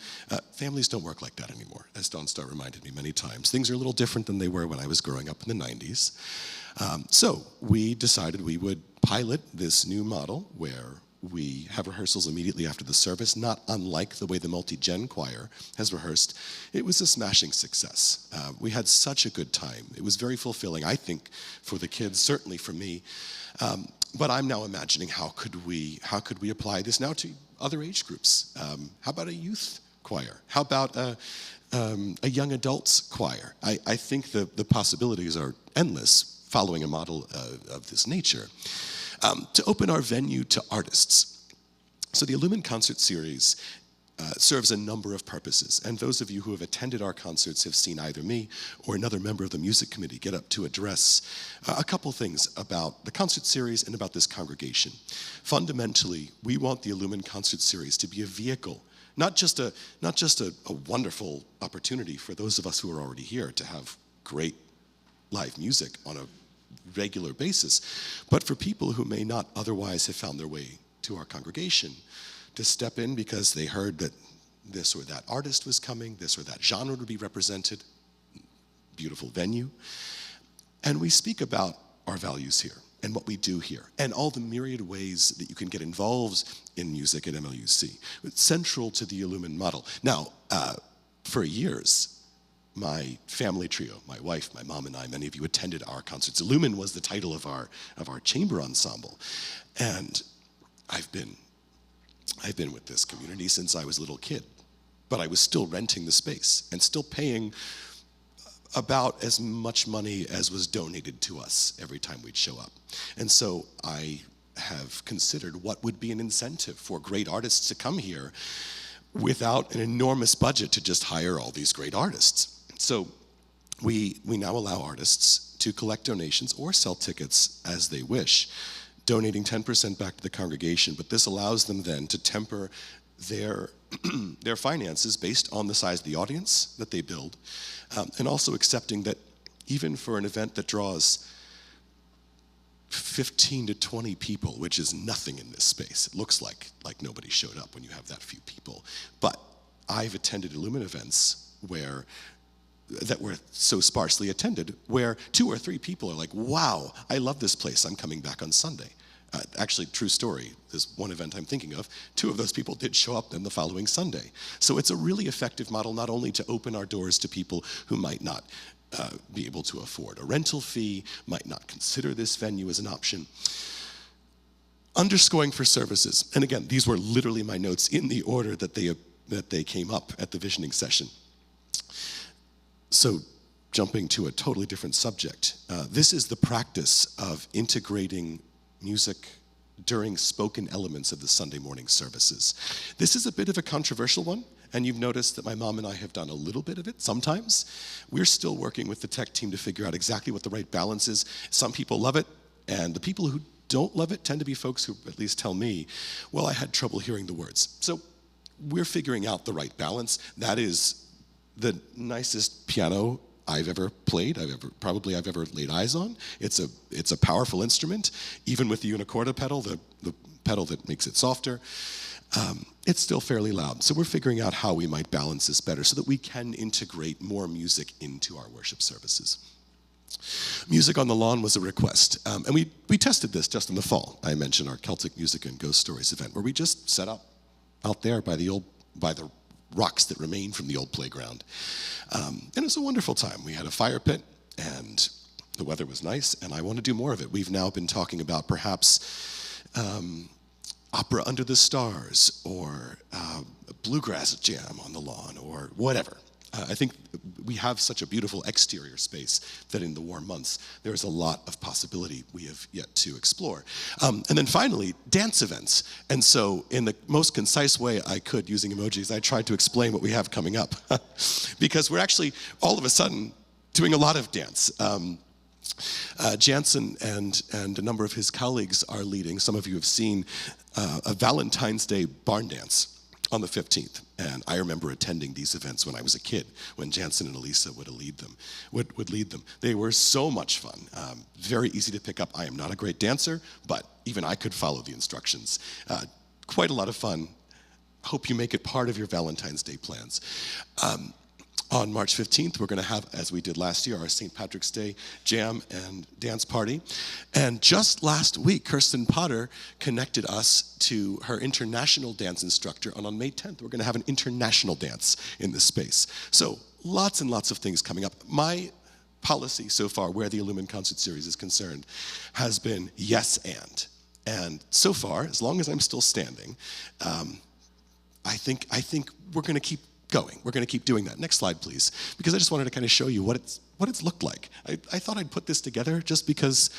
Families don't work like that anymore, as Dawnstar reminded me many times. Things are a little different than they were when I was growing up in the 90s. So we decided we would pilot this new model where we have rehearsals immediately after the service, not unlike the way the multi-gen choir has rehearsed. It was a smashing success. We had such a good time. It was very fulfilling, I think, for the kids, certainly for me. But I'm now imagining how could we apply this now to other age groups? How about a youth choir? How about a young adults choir? I think the possibilities are endless following a model of this nature. To open our venue to artists. So the Illumine Concert Series serves a number of purposes, and those of you who have attended our concerts have seen either me or another member of the music committee get up to address a couple things about the concert series and about this congregation. Fundamentally, we want the Illumine Concert Series to be a vehicle, not just a wonderful opportunity for those of us who are already here to have great live music on a regular basis, but for people who may not otherwise have found their way to our congregation to step in because they heard that this or that artist was coming, this or that genre would be represented, beautiful venue. And we speak about our values here and what we do here and all the myriad ways that you can get involved in music at MLUC. It's central to the Illumine model. Now, for years, my family trio, my wife, my mom, and I, many of you attended our concerts. Illumine was the title of our chamber ensemble. And I've been with this community since I was a little kid, but I was still renting the space and still paying about as much money as was donated to us every time we'd show up. And so I have considered what would be an incentive for great artists to come here without an enormous budget to just hire all these great artists. So we now allow artists to collect donations or sell tickets as they wish, donating 10% back to the congregation, but this allows them then to temper their finances based on the size of the audience that they build, and also accepting that even for an event that draws 15 to 20 people, which is nothing in this space, it looks like nobody showed up when you have that few people, but I've attended Illumine events that were so sparsely attended, where 2 or 3 people are like, wow, I love this place, I'm coming back on Sunday. Actually, true story, there's one event I'm thinking of, 2 of those people did show up then the following Sunday. So it's a really effective model, not only to open our doors to people who might not be able to afford a rental fee, might not consider this venue as an option. Underscoring for services, and again, these were literally my notes in the order that they came up at the visioning session. So jumping to a totally different subject, this is the practice of integrating music during spoken elements of the Sunday morning services. This is a bit of a controversial one, and you've noticed that my mom and I have done a little bit of it sometimes. We're still working with the tech team to figure out exactly what the right balance is. Some people love it, and the people who don't love it tend to be folks who at least tell me, well, I had trouble hearing the words. So we're figuring out the right balance. That is the nicest piano I've ever played, I've ever laid eyes on. It's a powerful instrument, even with the unicorda pedal, the pedal that makes it softer. It's still fairly loud. So we're figuring out how we might balance this better so that we can integrate more music into our worship services. Music on the Lawn was a request, and we tested this just in the fall. I mentioned our Celtic Music and Ghost Stories event, where we just set up out there by the rocks that remain from the old playground. And it was a wonderful time. We had a fire pit, and the weather was nice, and I want to do more of it. We've now been talking about perhaps opera under the stars, or a bluegrass jam on the lawn, or whatever. I think we have such a beautiful exterior space that in the warm months, there's a lot of possibility we have yet to explore. And then finally, dance events. And so in the most concise way I could, using emojis, I tried to explain what we have coming up. Because we're actually, all of a sudden, doing a lot of dance. Jansen and a number of his colleagues are leading, some of you have seen, a Valentine's Day barn dance on the 15th. And I remember attending these events when I was a kid, when Jansen and Elisa would lead them. They were so much fun, very easy to pick up. I am not a great dancer, but even I could follow the instructions. Quite a lot of fun. Hope you make it part of your Valentine's Day plans. On March 15th, we're going to have, as we did last year, our St. Patrick's Day jam and dance party. And just last week, Kirsten Potter connected us to her international dance instructor. And on May 10th, we're going to have an international dance in this space. So lots and lots of things coming up. My policy so far, where the Illumine Concert Series is concerned, has been yes and. And so far, as long as I'm still standing, I think we're going to keep going. We're going to keep doing that. Next slide, please, because I just wanted to kind of show you what it's looked like. I thought I'd put this together just because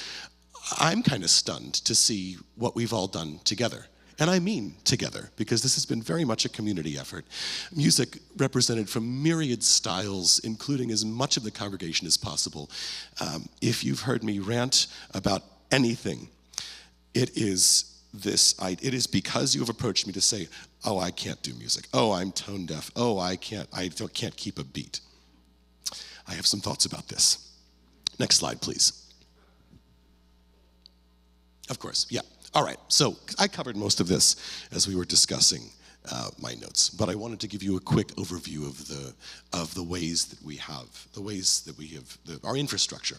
I'm kind of stunned to see what we've all done together. And I mean together, because this has been very much a community effort. Music represented from myriad styles, including as much of the congregation as possible. If you've heard me rant about anything, it is because you have approached me to say, oh, I can't do music. Oh, I'm tone deaf. Oh, I can't keep a beat. I have some thoughts about this. Next slide, please. Of course, yeah. All right, so I covered most of this as we were discussing my notes, but I wanted to give you a quick overview of the ways that we have our infrastructure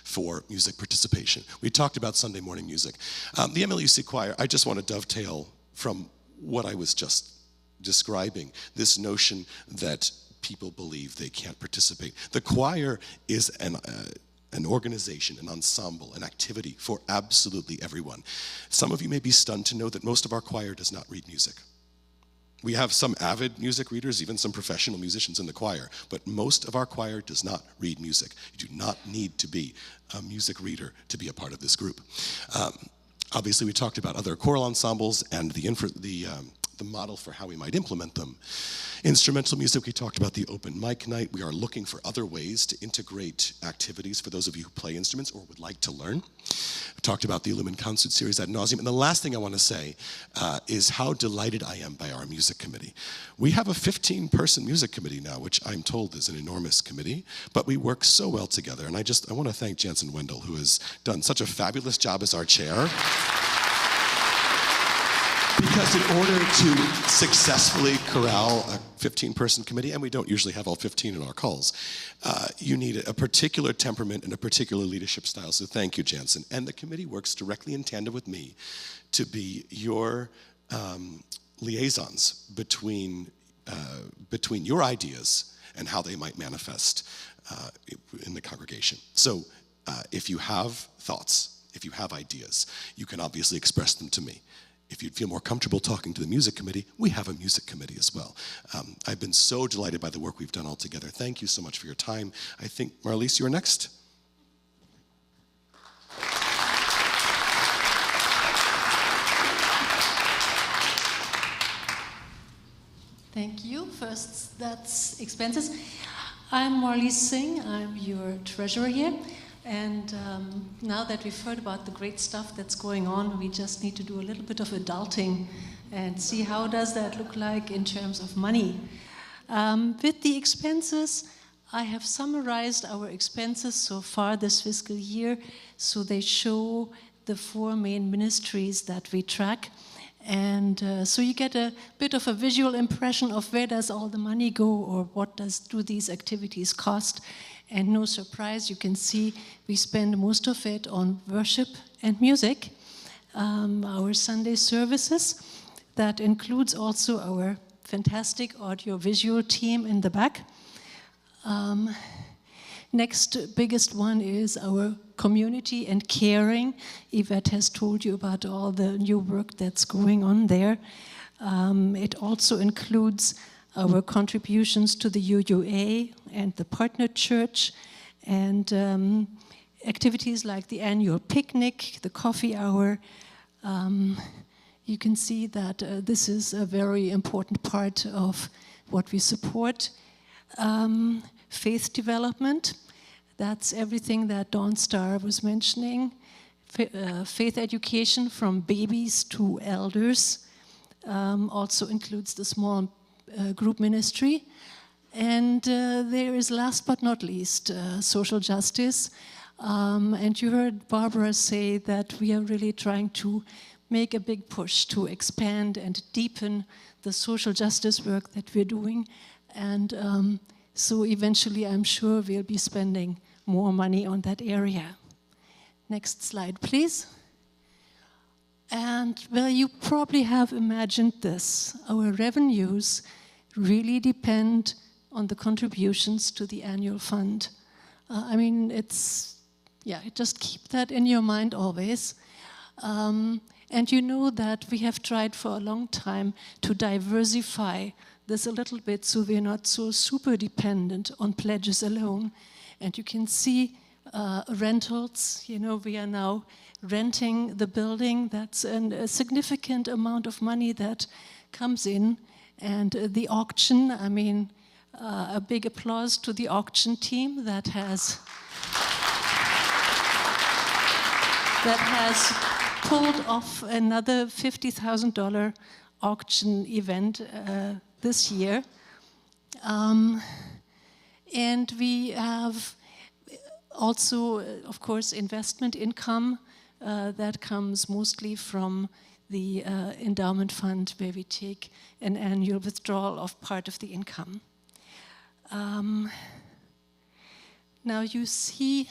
for music participation. We talked about Sunday morning music. The MLUC choir, I just want to dovetail from what I was just describing, this notion that people believe they can't participate. The choir is an organization, an ensemble, an activity for absolutely everyone. Some of you may be stunned to know that most of our choir does not read music. We have some avid music readers, even some professional musicians in the choir, but most of our choir does not read music. You do not need to be a music reader to be a part of this group. Obviously, we talked about other choral ensembles and the model for how we might implement them. Instrumental music, we talked about the open mic night. We are looking for other ways to integrate activities for those of you who play instruments or would like to learn. We talked about the Illumin Concert Series ad nauseum. And the last thing I want to say is how delighted I am by our music committee. We have a 15-person music committee now, which I'm told is an enormous committee, but we work so well together. And I want to thank Jansen Wendell, who has done such a fabulous job as our chair. Because in order to successfully corral a 15-person committee, and we don't usually have all 15 in our calls, you need a particular temperament and a particular leadership style. So thank you, Jansen. And the committee works directly in tandem with me to be your liaisons between your ideas and how they might manifest in the congregation. So if you have thoughts, if you have ideas, you can obviously express them to me. If you'd feel more comfortable talking to the music committee, we have a music committee as well. I've been so delighted by the work we've done all together. Thank you so much for your time. I think, Marlise, you're next. Thank you. First, that's expenses. I'm Marlise Singh. I'm your treasurer here. And now that we've heard about the great stuff that's going on, we just need to do a little bit of adulting and see how does that look like in terms of money. With the expenses, I have summarized our expenses so far this fiscal year, so they show the 4 main ministries that we track. And so you get a bit of a visual impression of where does all the money go, or what do these activities cost. And no surprise, you can see we spend most of it on worship and music, our Sunday services. That includes also our fantastic audio-visual team in the back. Next biggest one is our community and caring. Yvette has told you about all the new work that's going on there. It also includes our contributions to the UUA and the partner church, and activities like the annual picnic, the coffee hour. You can see that this is a very important part of what we support. Faith development, that's everything that Dawn Starr was mentioning. Faith education from babies to elders, also includes the small group ministry. And there is, last but not least, social justice. And you heard Barbara say that we are really trying to make a big push to expand and deepen the social justice work that we're doing. And so eventually, I'm sure we'll be spending more money on that area. Next slide, please. And well, you probably have imagined this. Our revenues really depend on the contributions to the annual fund. I mean, just keep that in your mind always. And you know that we have tried for a long time to diversify the this a little bit so we're not so super dependent on pledges alone. And you can see rentals. You know, we are now renting the building. That's a significant amount of money that comes in. And the auction, I mean, a big applause to the auction team that has pulled off another $50,000 auction event this year. And we have also, of course, investment income that comes mostly from the endowment fund, where we take an annual withdrawal of part of the income. Now you see,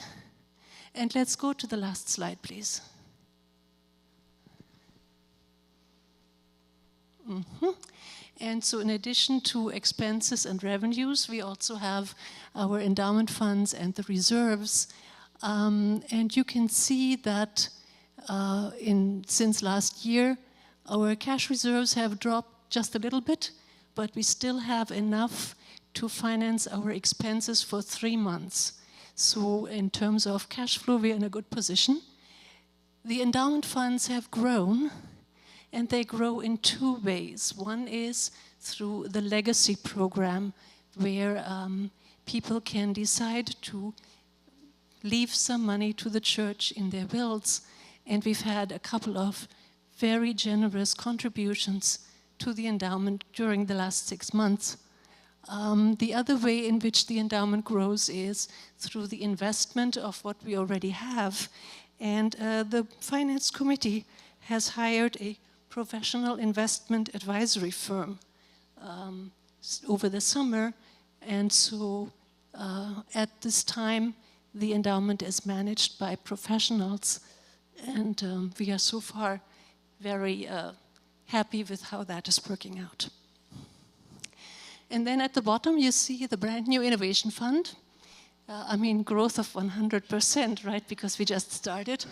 and let's go to the last slide, please. And so in addition to expenses and revenues, we also have our endowment funds and the reserves. And you can see that since last year, our cash reserves have dropped just a little bit, but we still have enough to finance our expenses for 3 months. So in terms of cash flow, we're in a good position. The endowment funds have grown, and they grow in 2 ways. One is through the legacy program, where people can decide to leave some money to the church in their wills. And we've had a couple of very generous contributions to the endowment during the last 6 months. The other way in which the endowment grows is through the investment of what we already have. And the Finance Committee has hired a professional investment advisory firm over the summer. And so at this time, the endowment is managed by professionals. And we are so far very happy with how that is working out. And then at the bottom, you see the brand new Innovation Fund. I mean, growth of 100%, right? Because we just started.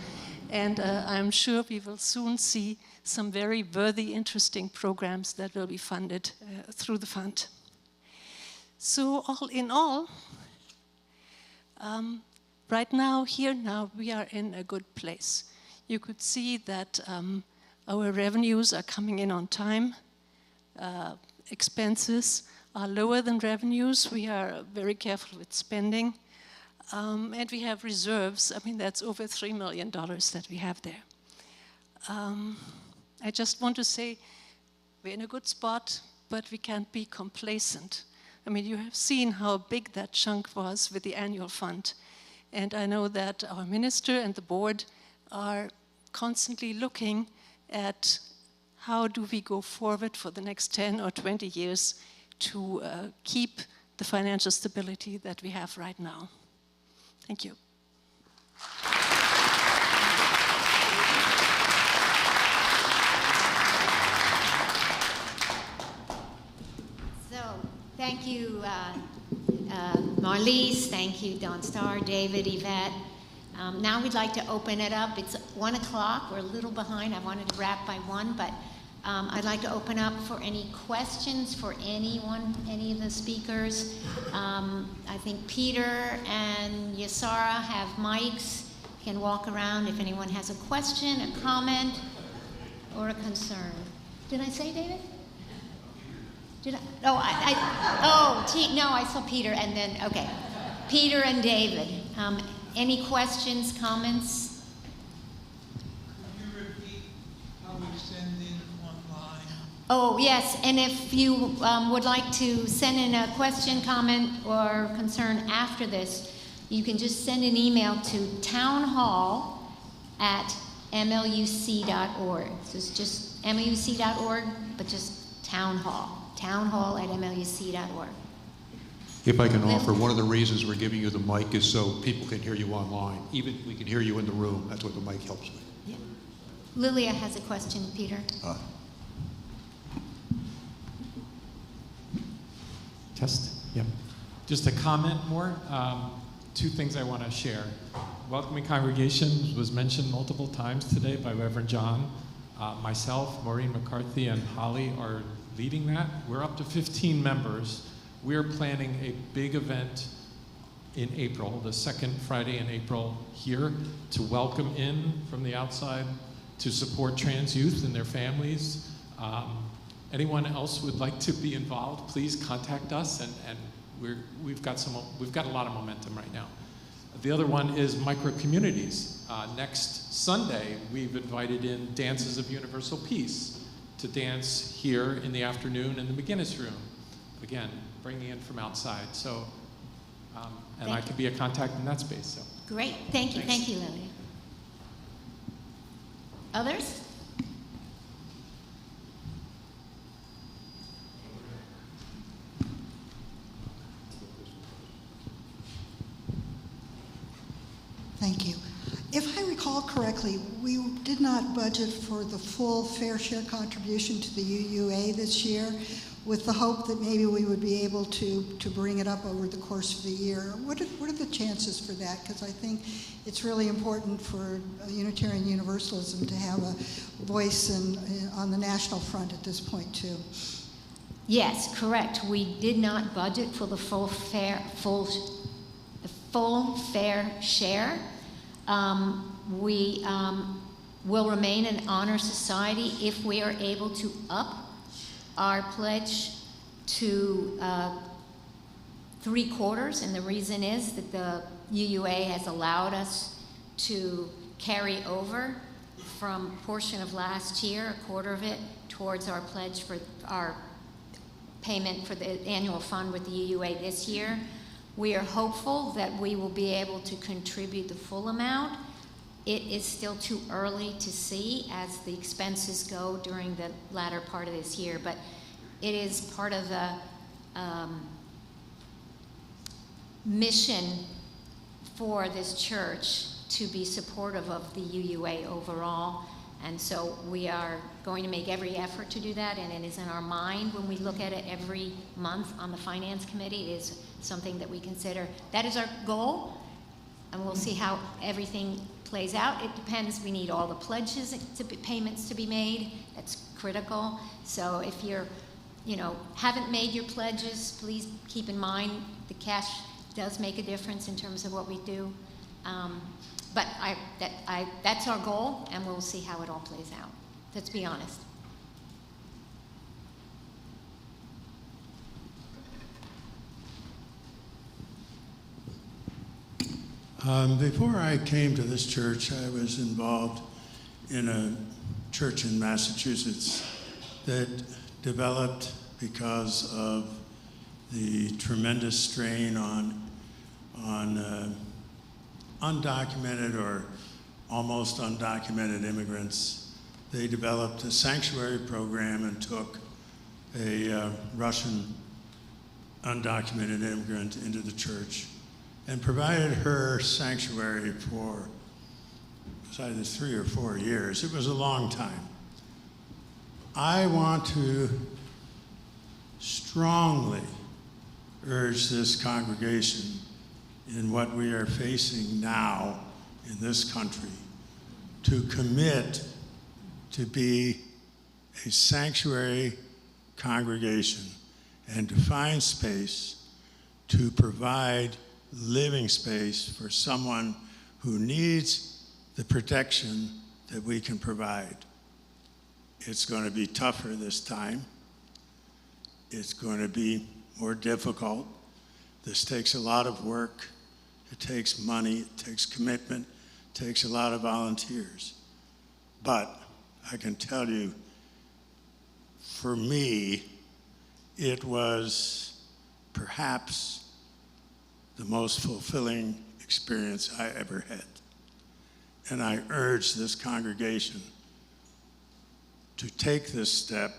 And I'm sure we will soon see some very worthy, interesting programs that will be funded through the fund. So all in all, right now, we are in a good place. You could see that our revenues are coming in on time. Expenses are lower than revenues. We are very careful with spending. And we have reserves. I mean, that's over $3 million that we have there. I just want to say we're in a good spot, but we can't be complacent. I mean, you have seen how big that chunk was with the annual fund. And I know that our minister and the board are constantly looking at how do we go forward for the next 10 or 20 years to keep the financial stability that we have right now. Thank you. So, thank you, Marlise. Thank you, Don Starr, David, Yvette. Now we'd like to open it up. It's 1 o'clock. We're a little behind. I wanted to wrap by 1, but I'd like to open up for any questions for anyone, any of the speakers. I think Peter and Yasara have mics. You can walk around if anyone has a question, a comment, or a concern. Did I say David? Did I? Oh, no, I saw Peter and then, okay. Peter and David. Any questions, comments? Could you repeat how we send in online? Oh, yes, and if you would like to send in a question, comment, or concern after this, you can just send an email to townhall@mluc.org. So it's just mluc.org, but just townhall@mluc.org. If I can offer, one of the reasons we're giving you the mic is so people can hear you online. Even we can hear you in the room. That's what the mic helps with. Yeah. Lilia has a question, Peter. Test? Yep. Just a comment more. 2 things I want to share. Welcoming congregation was mentioned multiple times today by Reverend John. Myself, Maureen McCarthy, and Holly are leading that. We're up to 15 members. We're planning a big event in April, the second Friday in April here, to welcome in from the outside, to support trans youth and their families. Anyone else would like to be involved, please contact us, and we've got a lot of momentum right now. The other one is micro communities. Next Sunday, we've invited in Dances of Universal Peace to dance here in the afternoon in the McGinnis Room. Again, bringing in from outside. So, and I could be a contact in that space. So. Great, thank you, Lily. Others? Thank you. If I recall correctly, we did not budget for the full fair share contribution to the UUA this year, with the hope that maybe we would be able to bring it up over the course of the year. What are the chances for that? Because I think it's really important for Unitarian Universalism to have a voice on the national front at this point too. Yes, correct. We did not budget for the full fair share. We will remain an honor society if we are able to up our pledge to 3/4, and the reason is that the UUA has allowed us to carry over from portion of last year, 1/4 of it, towards our pledge for our payment for the annual fund with the UUA this year. We are hopeful that we will be able to contribute the full amount. It is still too early to see as the expenses go during the latter part of this year, but it is part of the mission for this church to be supportive of the UUA overall. And so we are going to make every effort to do that, and it is in our mind when we look at it every month on the Finance Committee. It is something that we consider. That is our goal, and we'll see how everything plays out. It depends. We need all the pledges, payments to be made. That's critical. So if you're, haven't made your pledges, please keep in mind the cash does make a difference in terms of what we do. But that's our goal, and we'll see how it all plays out. Let's be honest. Before I came to this church, I was involved in a church in Massachusetts that developed because of the tremendous strain on undocumented or almost undocumented immigrants. They developed a sanctuary program and took a Russian undocumented immigrant into the church and provided her sanctuary for, it was either 3 or 4 years. It was a long time. I want to strongly urge this congregation in what we are facing now in this country to commit to be a sanctuary congregation and to find space to provide living space for someone who needs the protection that we can provide. It's going to be tougher this time. It's going to be more difficult. This takes a lot of work. It takes money, it takes commitment, it takes a lot of volunteers. But I can tell you, for me, it was perhaps the most fulfilling experience I ever had. And I urge this congregation to take this step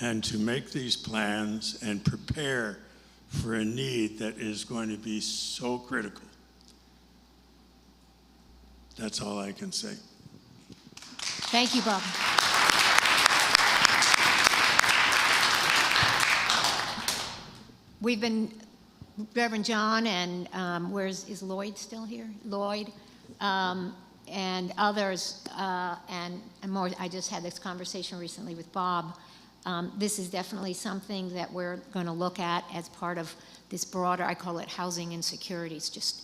and to make these plans and prepare for a need that is going to be so critical. That's all I can say. Thank you, Bob. We've been, Reverend John and is Lloyd still here? Lloyd and others and more. I just had this conversation recently with Bob. This is definitely something that we're going to look at as part of this broader, I call it housing insecurity. It's just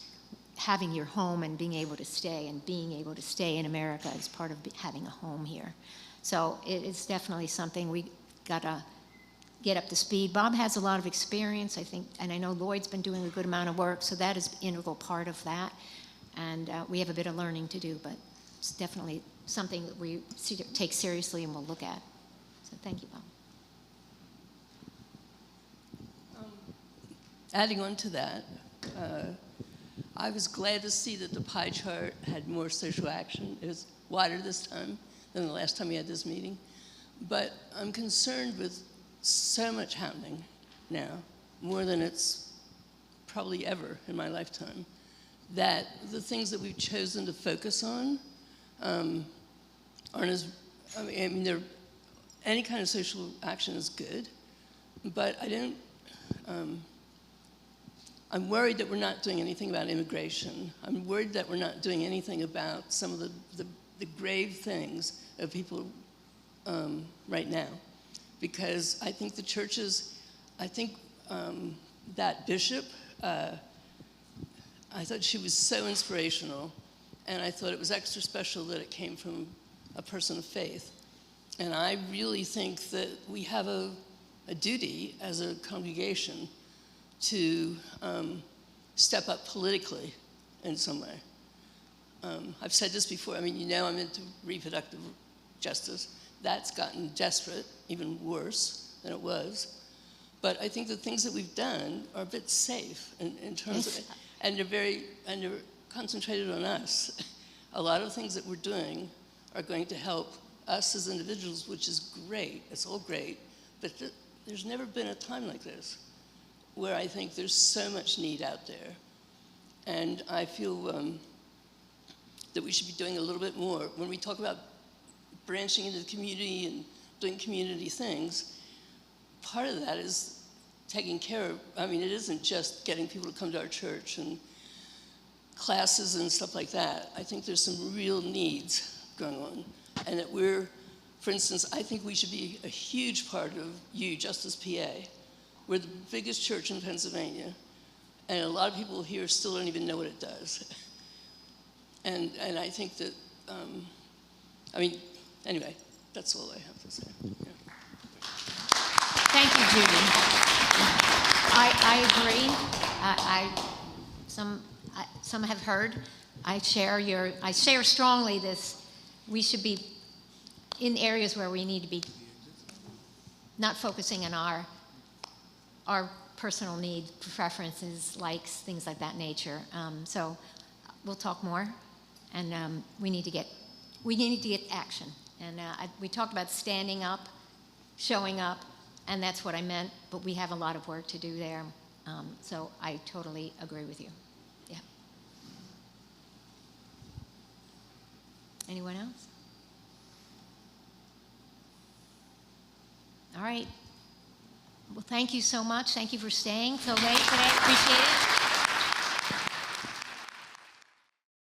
having your home and being able to stay, and being able to stay in America is part of having a home here. So it's definitely something we got to get up to speed. Bob has a lot of experience, I think, and I know Lloyd's been doing a good amount of work, so that is an integral part of that. And we have a bit of learning to do, but it's definitely something that we take seriously and we'll look at. So thank you, Bob. Adding on to that, I was glad to see that the pie chart had more social action. It was wider this time than the last time we had this meeting. But I'm concerned with so much happening now, more than it's probably ever in my lifetime, that the things that we've chosen to focus on aren't as, I mean any kind of social action is good, but I don't, I'm worried that we're not doing anything about immigration. I'm worried that we're not doing anything about some of the grave things of people right now. Because I think the churches, I think that bishop, I thought she was so inspirational, and I thought it was extra special that it came from a person of faith. And I really think that we have a duty as a congregation to step up politically in some way. I've said this before, I mean, you know I'm into reproductive justice. That's gotten desperate, even worse than it was. But I think the things that we've done are a bit safe in terms of, and they're concentrated on us. A lot of things that we're doing are going to help us as individuals, which is great, it's all great, but there's never been a time like this where I think there's so much need out there. And I feel that we should be doing a little bit more. When we talk about branching into the community and doing community things, part of that is taking care of, I mean, it isn't just getting people to come to our church and classes and stuff like that. I think there's some real needs going on. And that we're, for instance, I think we should be a huge part of Justice PA. We're the biggest church in Pennsylvania, and a lot of people here still don't even know what it does. And I think that, I mean, anyway, that's all I have to say. Yeah. Thank you, Judy. I agree. Some have heard. I share strongly this. We should be in areas where we need to be not focusing on our personal needs, preferences, likes, things like that nature. So we'll talk more, and we need to get action. And we talked about standing up, showing up, and that's what I meant. But we have a lot of work to do there. So I totally agree with you. Yeah. Anyone else? All right. Well, thank you so much. Thank you for staying so late today. Appreciate it.